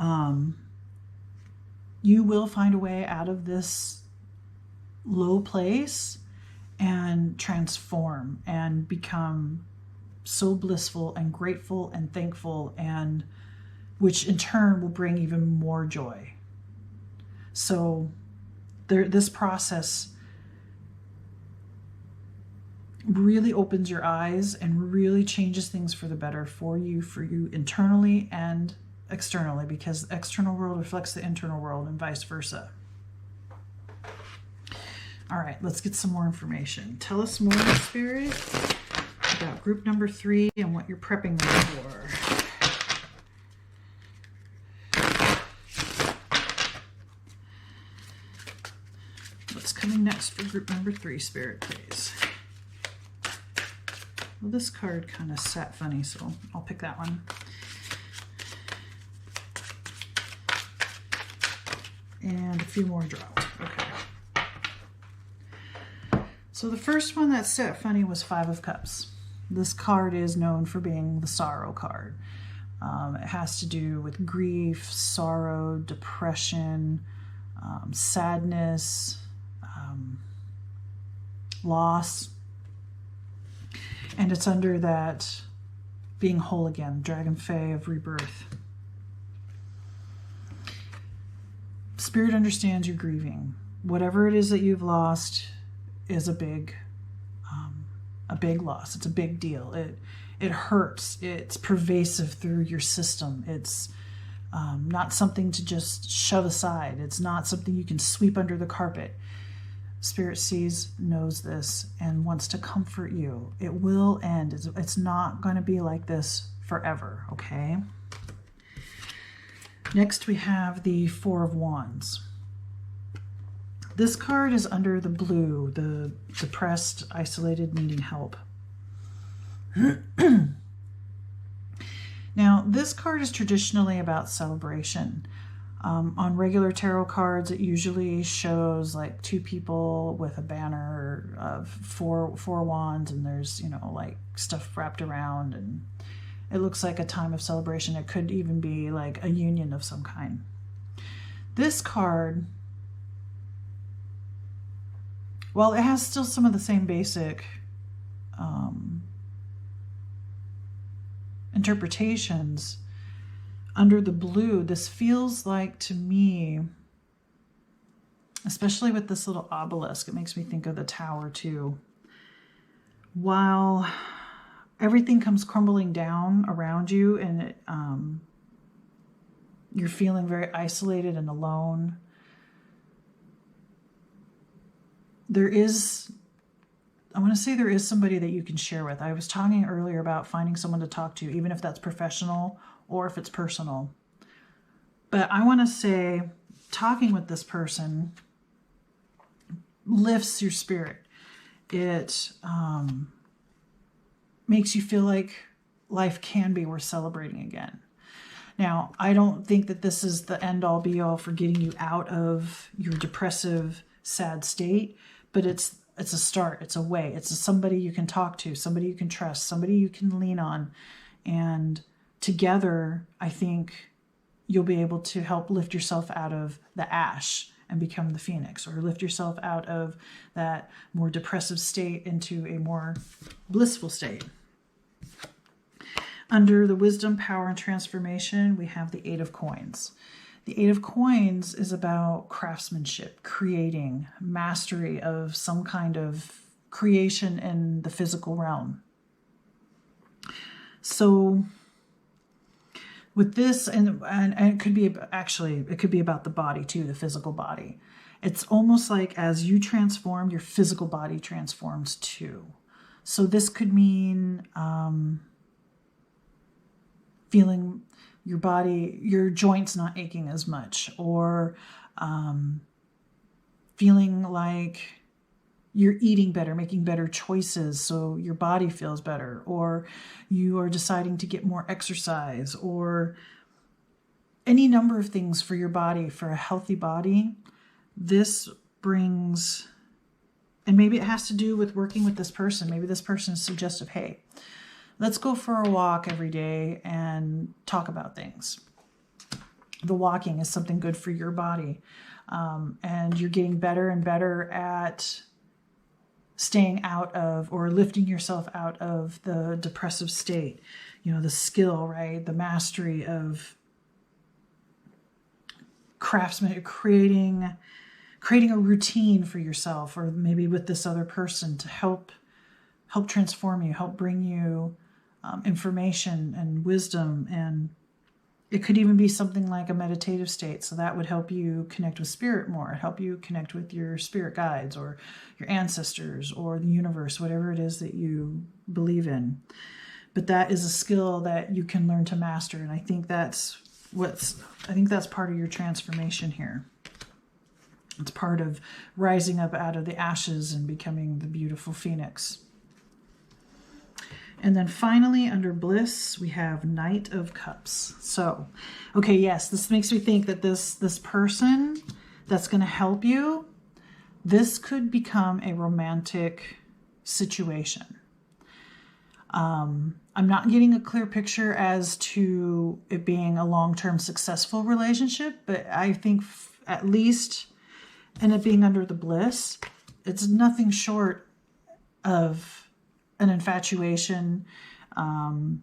will find a way out of this low place and transform and become so blissful and grateful and thankful, and which in turn will bring even more joy. So this process really opens your eyes and really changes things for the better for you internally and externally, because the external world reflects the internal world and vice versa. All right, let's get some more information. Tell us more, Spirit, about group number 3 and what you're prepping them for. What's coming next for group number 3, Spirit, please? Well, this card kind of sat funny, so I'll pick that one. And a few more dropped. Okay. So the first one that sat funny was 5 of Cups. This card is known for being the sorrow card. It has to do with grief, sorrow, depression, sadness, loss. And it's under that being whole again, Dragonfae of rebirth. Spirit understands you're grieving. Whatever it is that you've lost is a big loss. It's a big deal. It hurts. It's pervasive through your system. It's not something to just shove aside. It's not something you can sweep under the carpet. Spirit sees, knows this, and wants to comfort you. It will end. It's not going to be like this forever, okay? Next, we have the 4 of Wands. This card is under the blue, the depressed, isolated, needing help. Now, this card is traditionally about celebration. On regular tarot cards, it usually shows like 2 people with a banner of four wands, and there's, like stuff wrapped around, and it looks like a time of celebration. It could even be like a union of some kind. This card, well, it has still some of the same basic interpretations. Under the blue, this feels like, to me, especially with this little obelisk, it makes me think of the tower too. While everything comes crumbling down around you, and you're feeling very isolated and alone, I want to say there is somebody that you can share with. I was talking earlier about finding someone to talk to, even if that's professional or if it's personal. But I want to say talking with this person lifts your spirit. It makes you feel like life can be worth celebrating again. Now, I don't think that this is the end-all be-all for getting you out of your depressive, sad state, but it's a start. It's a way. It's somebody you can talk to, somebody you can trust, somebody you can lean on. And together, I think you'll be able to help lift yourself out of the ash and become the phoenix, or lift yourself out of that more depressive state into a more blissful state. Under the wisdom, power, and transformation, we have the 8 of Coins. The 8 of Coins is about craftsmanship, creating, mastery of some kind of creation in the physical realm. So with this, and it could be, actually, it could be about the body too, the physical body. It's almost like as you transform, your physical body transforms too. So this could mean feeling your body, your joints not aching as much, or feeling like you're eating better, making better choices so your body feels better, or you are deciding to get more exercise, or any number of things for your body, for a healthy body. This brings, and maybe it has to do with working with this person. Maybe this person is suggestive, hey, let's go for a walk every day and talk about things. The walking is something good for your body. And you're getting better and better at staying out of, or lifting yourself out of, the depressive state. The skill, right? The mastery of craftsman, creating a routine for yourself, or maybe with this other person, to help help transform you, help bring you information and wisdom. And it could even be something like a meditative state. So that would help you connect with spirit more, help you connect with your spirit guides or your ancestors or the universe, whatever it is that you believe in. But that is a skill that you can learn to master. And I think that's part of your transformation here. It's part of rising up out of the ashes and becoming the beautiful phoenix. And then finally, under bliss, we have Knight of Cups. So, okay, yes, this makes me think that this person that's going to help you, this could become a romantic situation. I'm not getting a clear picture as to it being a long-term successful relationship, but I think at least, and it being under the bliss, it's nothing short of an infatuation. I'm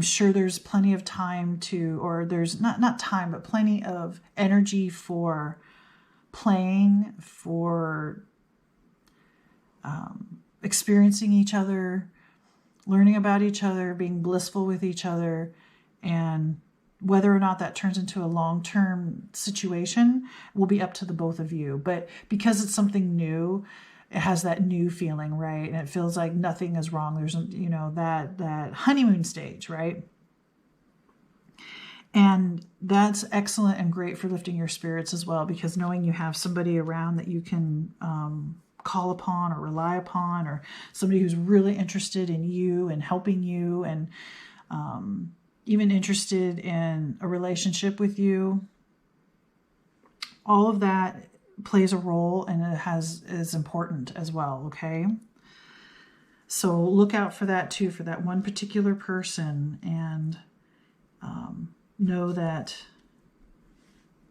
sure there's plenty of time or there's not time, but plenty of energy for playing, for experiencing each other, learning about each other, being blissful with each other. And whether or not that turns into a long-term situation will be up to the both of you. But because it's something new, it has that new feeling, right? And it feels like nothing is wrong. There's, that honeymoon stage, right? And that's excellent and great for lifting your spirits as well, because knowing you have somebody around that you can call upon or rely upon, or somebody who's really interested in you and helping you, and even interested in a relationship with you. All of that plays a role, and it is important as well, okay? So look out for that too, for that one particular person, and know that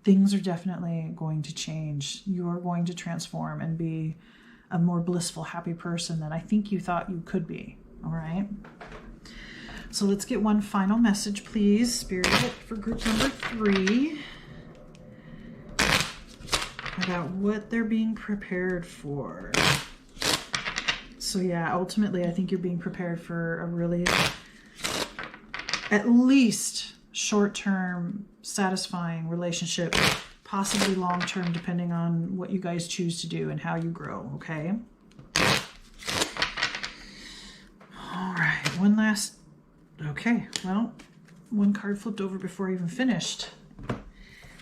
things are definitely going to change. You are going to transform and be a more blissful, happy person than I think you thought you could be, all right? So let's get one final message, please, Spirit, for group number 3. About what they're being prepared for. So yeah, ultimately, I think you're being prepared for a really, at least short-term, satisfying relationship, possibly long-term, depending on what you guys choose to do and how you grow, okay? All right, one last, okay, well, one card flipped over before I even finished.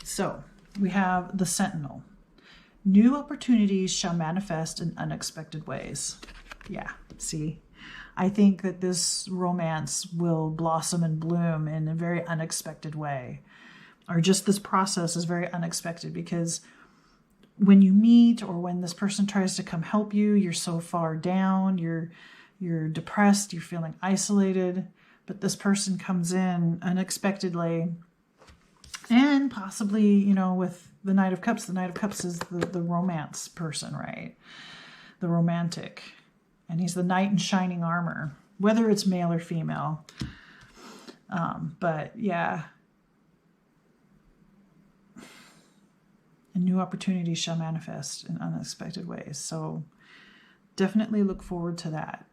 So we have the Sentinel. New opportunities shall manifest in unexpected ways. Yeah, see, I think that this romance will blossom and bloom in a very unexpected way. Or just this process is very unexpected, because when you meet or when this person tries to come help you, you're so far down, you're depressed, you're feeling isolated, but this person comes in unexpectedly, and possibly, with the Knight of Cups. The Knight of Cups is the romance person, right? The romantic. And he's the knight in shining armor, whether it's male or female. But yeah. And new opportunities shall manifest in unexpected ways. So definitely look forward to that.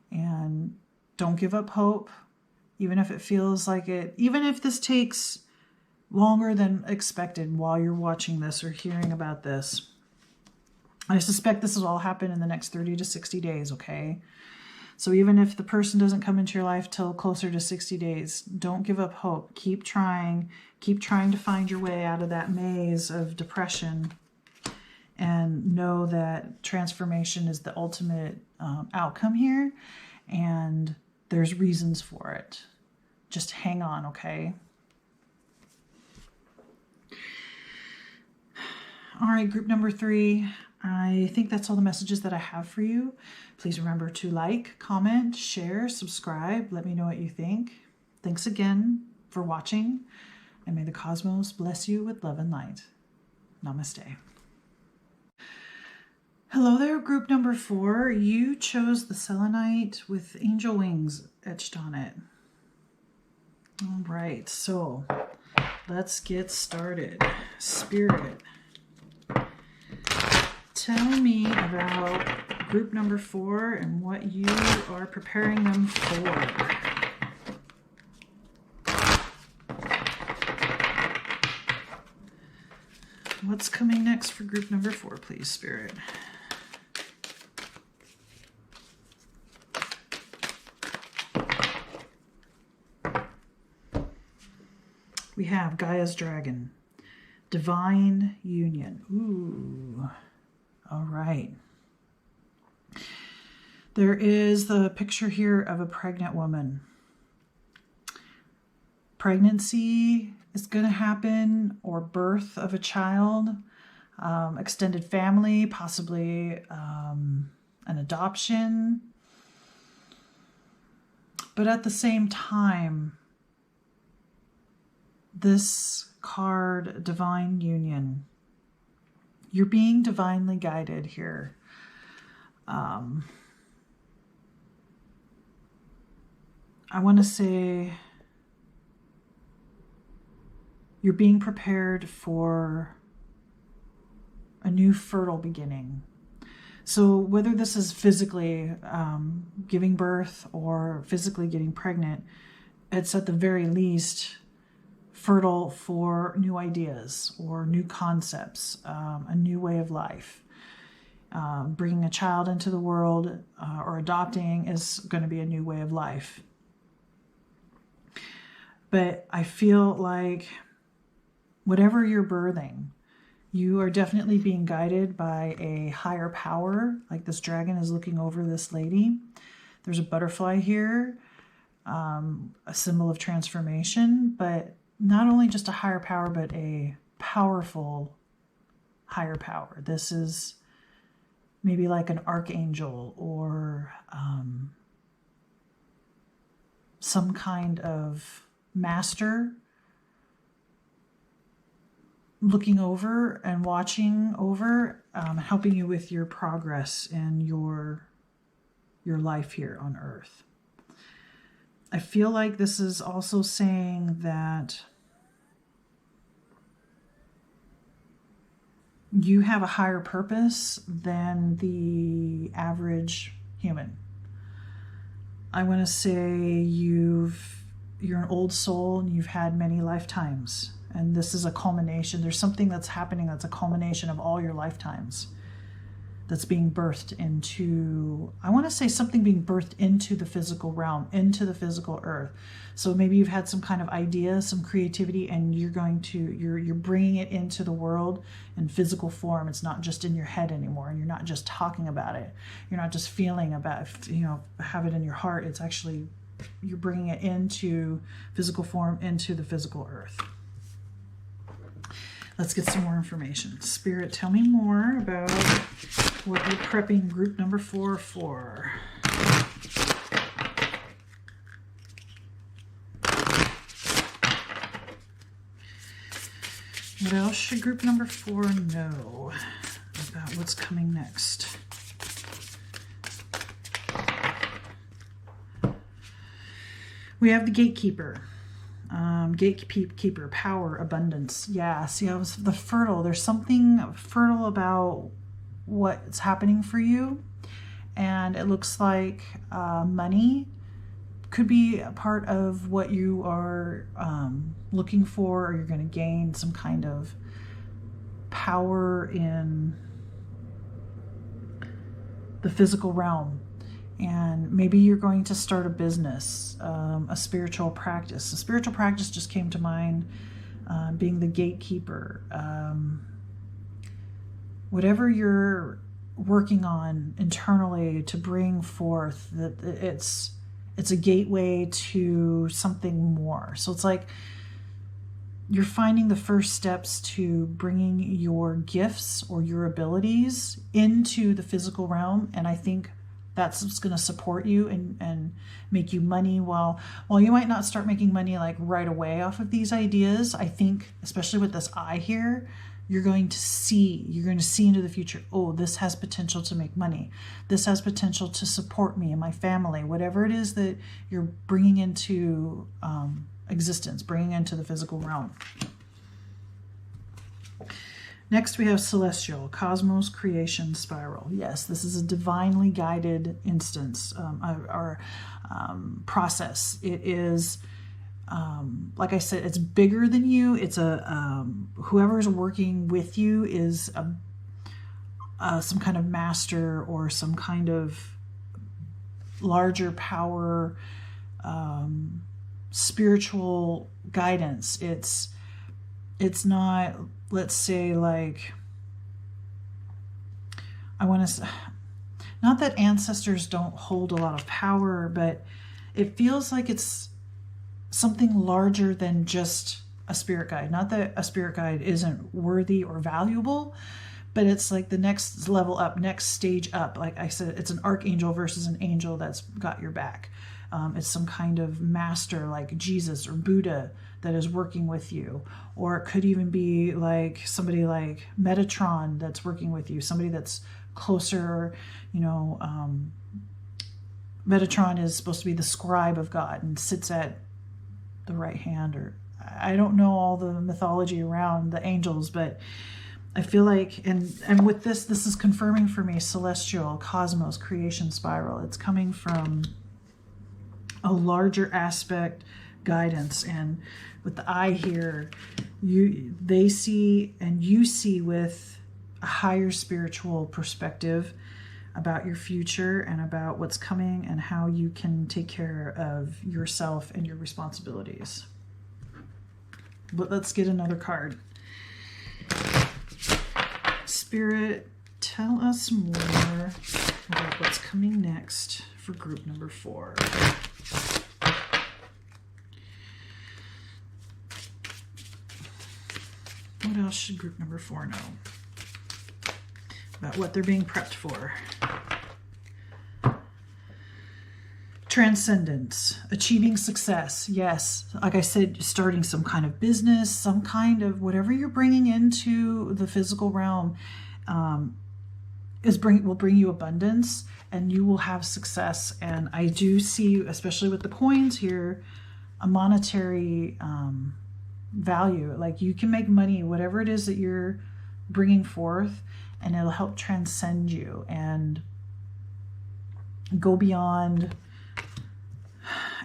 And don't give up hope, even if it feels like it, even if this takes longer than expected while you're watching this or hearing about this. I suspect this will all happen in the next 30 to 60 days, okay? So even if the person doesn't come into your life till closer to 60 days, don't give up hope. Keep trying to find your way out of that maze of depression, and know that transformation is the ultimate outcome here, and there's reasons for it. Just hang on, okay? All right, group number 3. I think that's all the messages that I have for you. Please remember to like, comment, share, subscribe. Let me know what you think. Thanks again for watching, and may the cosmos bless you with love and light. Namaste. Hello there, group number 4. You chose the Selenite with angel wings etched on it. All right, so let's get started. Spirit, tell me about group number 4 and what you are preparing them for. What's coming next for group number 4, please, Spirit? We have Gaia's Dragon, Divine Union. Ooh, all right. There is the picture here of a pregnant woman. Pregnancy is going to happen, or birth of a child, extended family, possibly an adoption. But at the same time, this card, Divine Union, you're being divinely guided here. I want to say you're being prepared for a new fertile beginning. So whether this is physically giving birth or physically getting pregnant, it's at the very least fertile for new ideas or new concepts, a new way of life. Bringing a child into the world or adopting is going to be a new way of life. But I feel like whatever you're birthing, you are definitely being guided by a higher power. Like this dragon is looking over this lady. There's a butterfly here, a symbol of transformation, but not only just a higher power, but a powerful higher power. This is maybe like an archangel or some kind of master looking over and watching over, helping you with your progress in your life here on Earth. I feel like this is also saying that you have a higher purpose than the average human. I want to say you're an old soul and you've had many lifetimes. And this is a culmination. There's something that's happening that's a culmination of all your lifetimes that's being birthed into, I want to say something being birthed into the physical realm, into the physical earth. So maybe you've had some kind of idea, some creativity, and you're bringing it into the world in physical form. It's not just in your head anymore, and you're not just talking about it. You're not just feeling about, have it in your heart. It's actually, you're bringing it into physical form, into the physical earth. Let's get some more information. Spirit, tell me more about what you're prepping group number 4 for. What else should group number 4 know about what's coming next? We have the gatekeeper. Gatekeeper, power, abundance. Yeah, see, I was the fertile. There's something fertile about what's happening for you. And it looks like money could be a part of what you are looking for, or you're going to gain some kind of power in the physical realm. And maybe you're going to start a business, a spiritual practice. A spiritual practice just came to mind, being the gatekeeper. Whatever you're working on internally to bring forth, that it's a gateway to something more. So it's like you're finding the first steps to bringing your gifts or your abilities into the physical realm. And I think that's what's going to support you and make you money. While you might not start making money like right away off of these ideas, I think, especially with this eye here, you're going to see into the future. Oh, this has potential to make money. This has potential to support me and my family. Whatever it is that you're bringing into existence, bringing into the physical realm. Next we have Celestial, Cosmos Creation Spiral. Yes, this is a divinely guided instance or process. It is, like I said, it's bigger than you. It's whoever's working with you is some kind of master or some kind of larger power, spiritual guidance. It's not, let's say, like, I want to, not that ancestors don't hold a lot of power, but it feels like it's something larger than just a spirit guide. Not that a spirit guide isn't worthy or valuable, but it's like the next level up, next stage up. Like I said, it's an archangel versus an angel that's got your back. It's some kind of master like Jesus or Buddha that is working with you. Or it could even be like somebody like Metatron that's working with you, somebody that's closer, you know. Metatron is supposed to be the scribe of God and sits at the right hand, or I don't know all the mythology around the angels, but I feel like, and with this is confirming for me, Celestial, Cosmos, Creation Spiral. It's coming from a larger aspect guidance. And with the eye here, they see and you see with a higher spiritual perspective about your future and about what's coming and how you can take care of yourself and your responsibilities. But let's get another card. Spirit, tell us more about what's coming next for group number 4. What else should group number 4 know about what they're being prepped for? Transcendence, achieving success. Yes, like I said, starting some kind of business, some kind of whatever you're bringing into the physical realm will bring you abundance, and you will have success. And I do see, especially with the coins here, a monetary value. Like you can make money, whatever it is that you're bringing forth, and it'll help transcend you and go beyond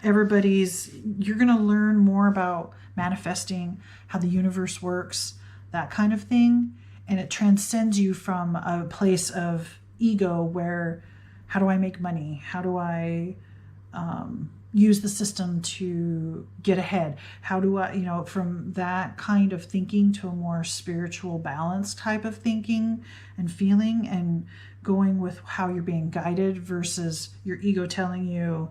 everybody's. You're going to learn more about manifesting, how the universe works, that kind of thing. And it transcends you from a place of ego where, how do I make money? How do I use the system to get ahead? How do I, from that kind of thinking to a more spiritual balance type of thinking and feeling, and going with how you're being guided versus your ego telling you,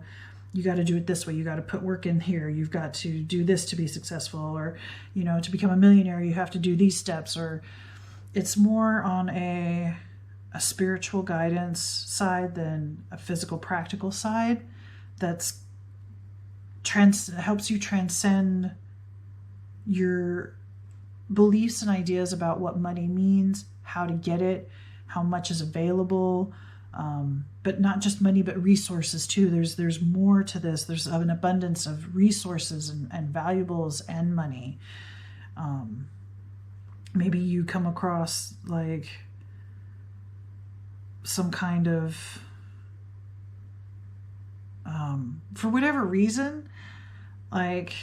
you got to do it this way. You got to put work in here. You've got to do this to be successful, or, to become a millionaire, you have to do these steps. Or it's more on a spiritual guidance side than a physical practical side. That's helps you transcend your beliefs and ideas about what money means, how to get it, how much is available, but not just money, but resources too. There's more to this. There's an abundance of resources and valuables and money. Maybe you come across like some kind of, for whatever reason, like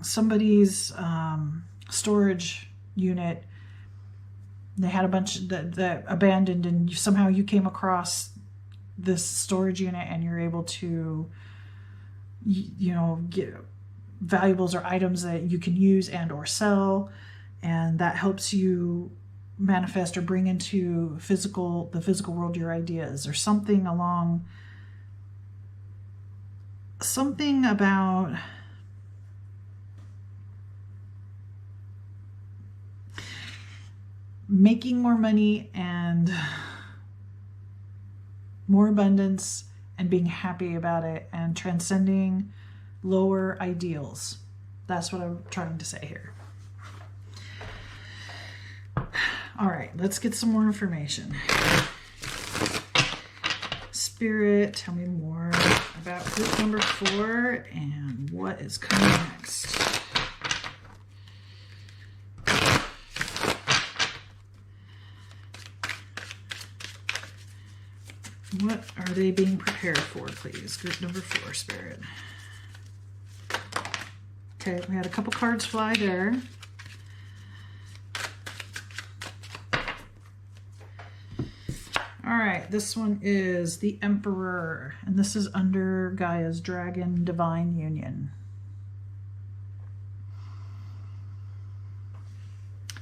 somebody's storage unit, they had a bunch that abandoned, and somehow you came across this storage unit and you're able to, get valuables or items that you can use and or sell, and that helps you manifest or bring into the physical world your ideas, or something about making more money and more abundance and being happy about it and transcending lower ideals. That's what I'm trying to say here. All right, let's get some more information. Spirit, tell me more about group number 4 and what is coming next. What are they being prepared for, please? Group number 4, Spirit. Okay, we had a couple cards fly there. All right, this one is the Emperor, and this is under Gaia's Dragon Divine Union.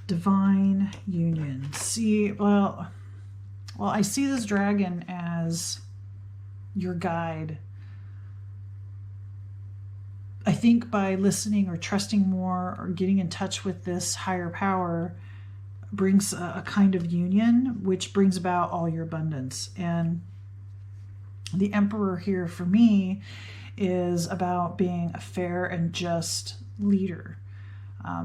Divine Union. See, well, I see this dragon as your guide. I think by listening or trusting more or getting in touch with this higher power brings a kind of union, which brings about all your abundance. And the Emperor here for me is about being a fair and just leader.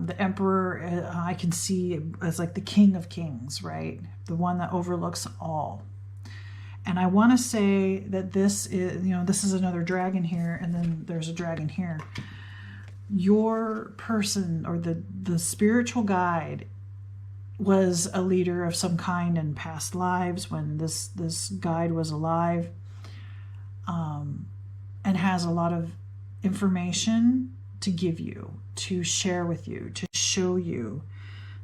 The Emperor, I can see as like the King of Kings, right? The one that overlooks all. And I want to say that this is, this is another dragon here, and then there's a dragon here. Your person or the spiritual guide was a leader of some kind in past lives when this guide was alive, and has a lot of information to give you, to share with you, to show you,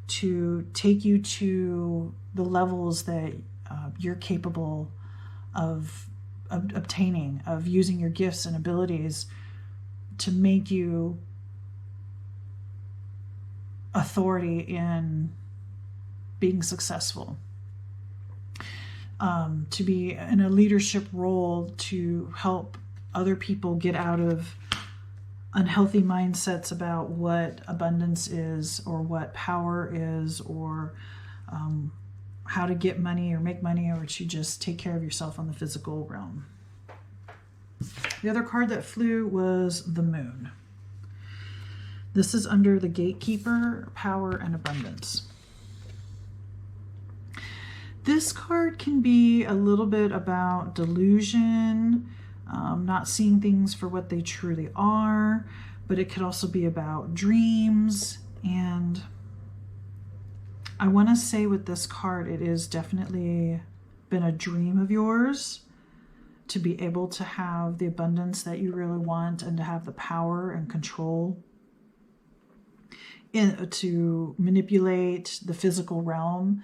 to take you to the levels that you're capable of obtaining, of using your gifts and abilities to make you authority in being successful, to be in a leadership role to help other people get out of unhealthy mindsets about what abundance is or what power is, or how to get money or make money, or to just take care of yourself on the physical realm. The other card that flew was the Moon. This is under the Gatekeeper, Power and Abundance. This card can be a little bit about delusion, not seeing things for what they truly are, but it could also be about dreams. And I want to say with this card, it is definitely been a dream of yours to be able to have the abundance that you really want and to have the power and control to manipulate the physical realm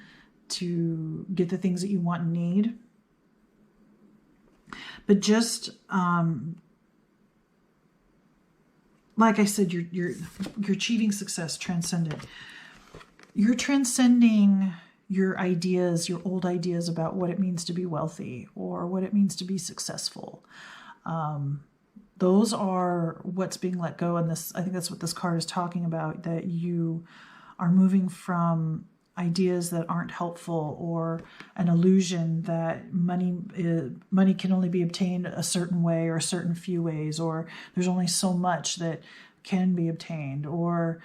to get the things that you want and need. But just like I said, you're achieving success, transcendent. You're transcending your ideas, your old ideas about what it means to be wealthy or what it means to be successful. Those are what's being let go. And this, I think that's what this card is talking about, that you are moving from ideas that aren't helpful, or an illusion that money can only be obtained a certain way or a certain few ways, or there's only so much that can be obtained, or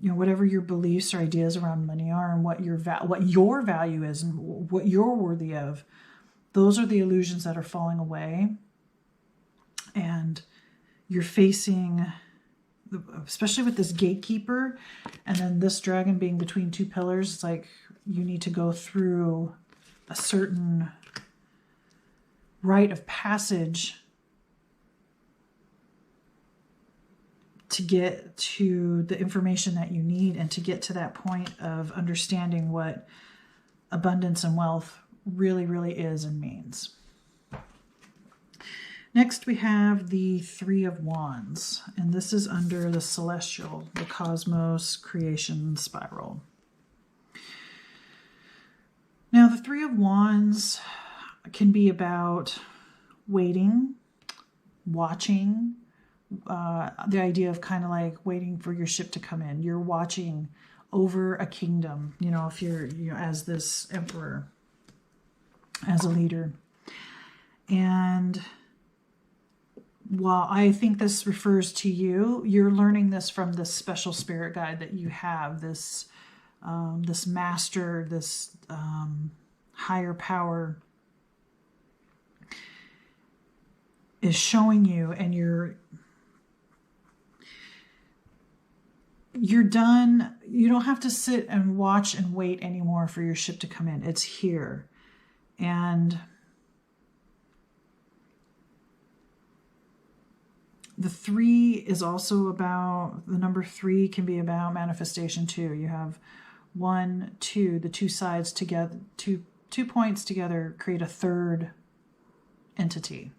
whatever your beliefs or ideas around money are, and what your value is and what you're worthy of. Those are the illusions that are falling away, and you're facing, especially with this gatekeeper and then this dragon being between two pillars, it's like you need to go through a certain rite of passage to get to the information that you need and to get to that point of understanding what abundance and wealth really, really is and means. Next, we have the Three of Wands, and this is under the Celestial, the Cosmos Creation Spiral. Now, the Three of Wands can be about waiting, watching, the idea of kind of like waiting for your ship to come in. You're watching over a kingdom, if you're as this emperor, as a leader. And while I think this refers to you, you're learning this from this special spirit guide that you have, this master, this higher power is showing you, and you're done. You don't have to sit and watch and wait anymore for your ship to come in. It's here. And The 3 is also about, the number 3 can be about manifestation too. You have 1, 2, the two sides together, two points together create a third entity.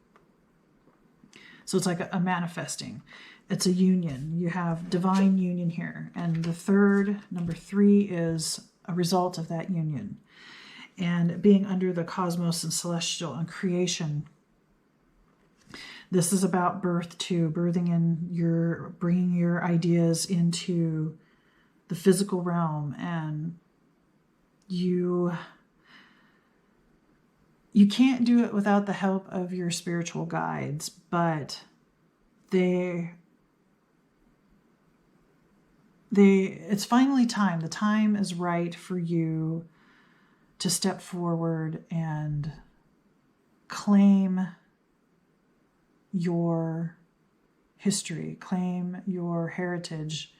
So it's like a manifesting. It's a union. You have divine union here. And the third, number 3, is a result of that union. And being under the cosmos and celestial and creation. This is about birth too, bringing your ideas into the physical realm. And you can't do it without the help of your spiritual guides, but it's finally time. The time is right for you to step forward and claim your history, claim your heritage.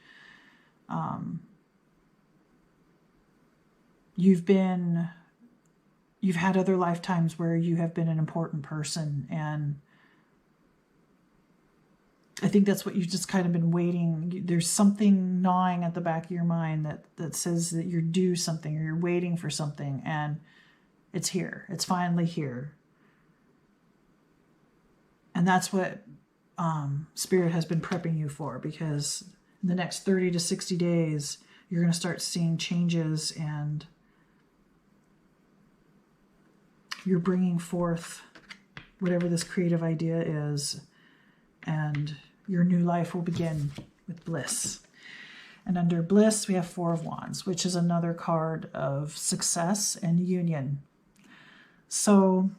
You've had other lifetimes where you have been an important person, and I think that's what you've just kind of been waiting. There's something gnawing at the back of your mind that says that you're due something, or you're waiting for something, and it's here. It's finally here. And that's what Spirit has been prepping you for, because in the next 30 to 60 days, you're going to start seeing changes, and you're bringing forth whatever this creative idea is, and your new life will begin with bliss. And under bliss, we have 4 of Wands, which is another card of success and union. So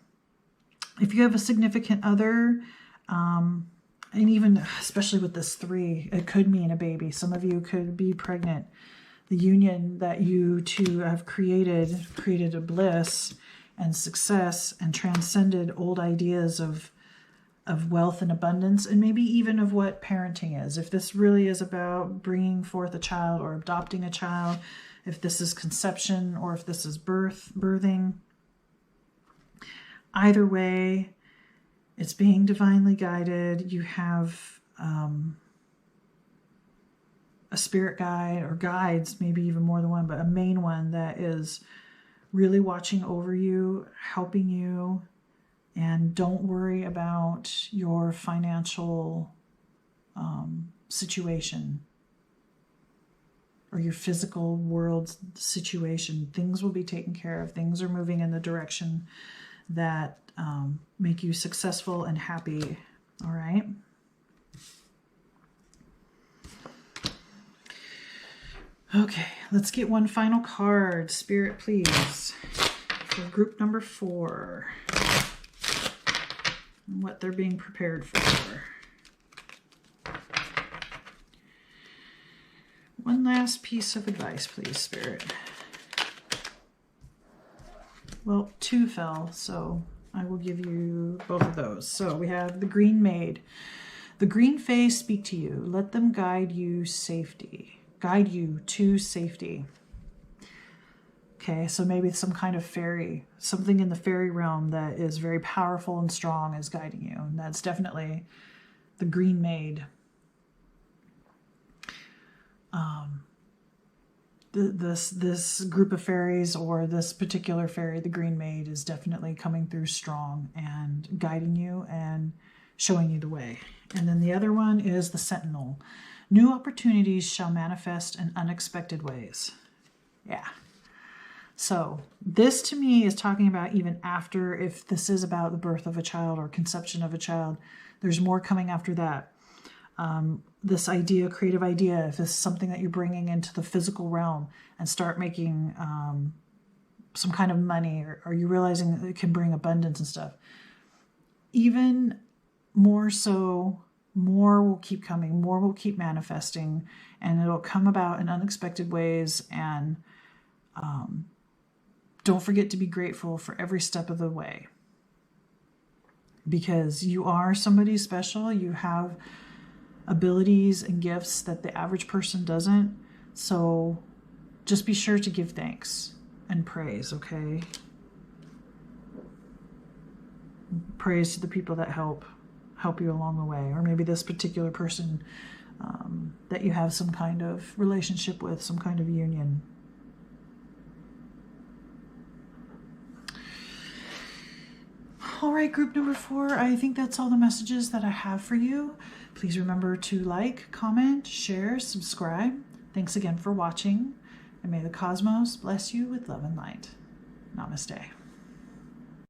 if you have a significant other, and even especially with this 3, it could mean a baby. Some of you could be pregnant. The union that you two have created a bliss and success, and transcended old ideas of wealth and abundance, and maybe even of what parenting is. If this really is about bringing forth a child or adopting a child, if this is conception or if this is birthing, either way, it's being divinely guided. You have a spirit guide, or guides, maybe even more than one, but a main one that is really watching over you, helping you. And don't worry about your financial situation or your physical world situation. Things will be taken care of. Things are moving in the direction that make you successful and happy. All right. Okay, let's get one final card. Spirit, please, for group number 4. And what they're being prepared for. One last piece of advice, please, Spirit. Well, 2 fell, so I will give you both of those. So we have the Green Maid. The green fae speak to you. Let them guide you to safety. Okay, so maybe some kind of fairy, something in the fairy realm that is very powerful and strong is guiding you. And that's definitely the Green Maid. This group of fairies, or this particular fairy, the Green Maid, is definitely coming through strong and guiding you and showing you the way. And then the other one is the Sentinel. New opportunities shall manifest in unexpected ways. Yeah. So this to me is talking about even after, if this is about the birth of a child or conception of a child, there's more coming after that. This idea, creative idea, if this is something that you're bringing into the physical realm and start making some kind of money, or you're realizing that it can bring abundance and stuff. Even more so, more will keep coming, more will keep manifesting, and it'll come about in unexpected ways. And don't forget to be grateful for every step of the way, because you are somebody special. You have abilities and gifts that the average person doesn't. So just be sure to give thanks and praise, okay? Praise to the people that help help you along the way. Or maybe this particular person that you have some kind of relationship with, some kind of union. All right, group number 4, I think that's all the messages that I have for you. Please remember to like, comment, share, subscribe. Thanks again for watching, and may the cosmos bless you with love and light. Namaste.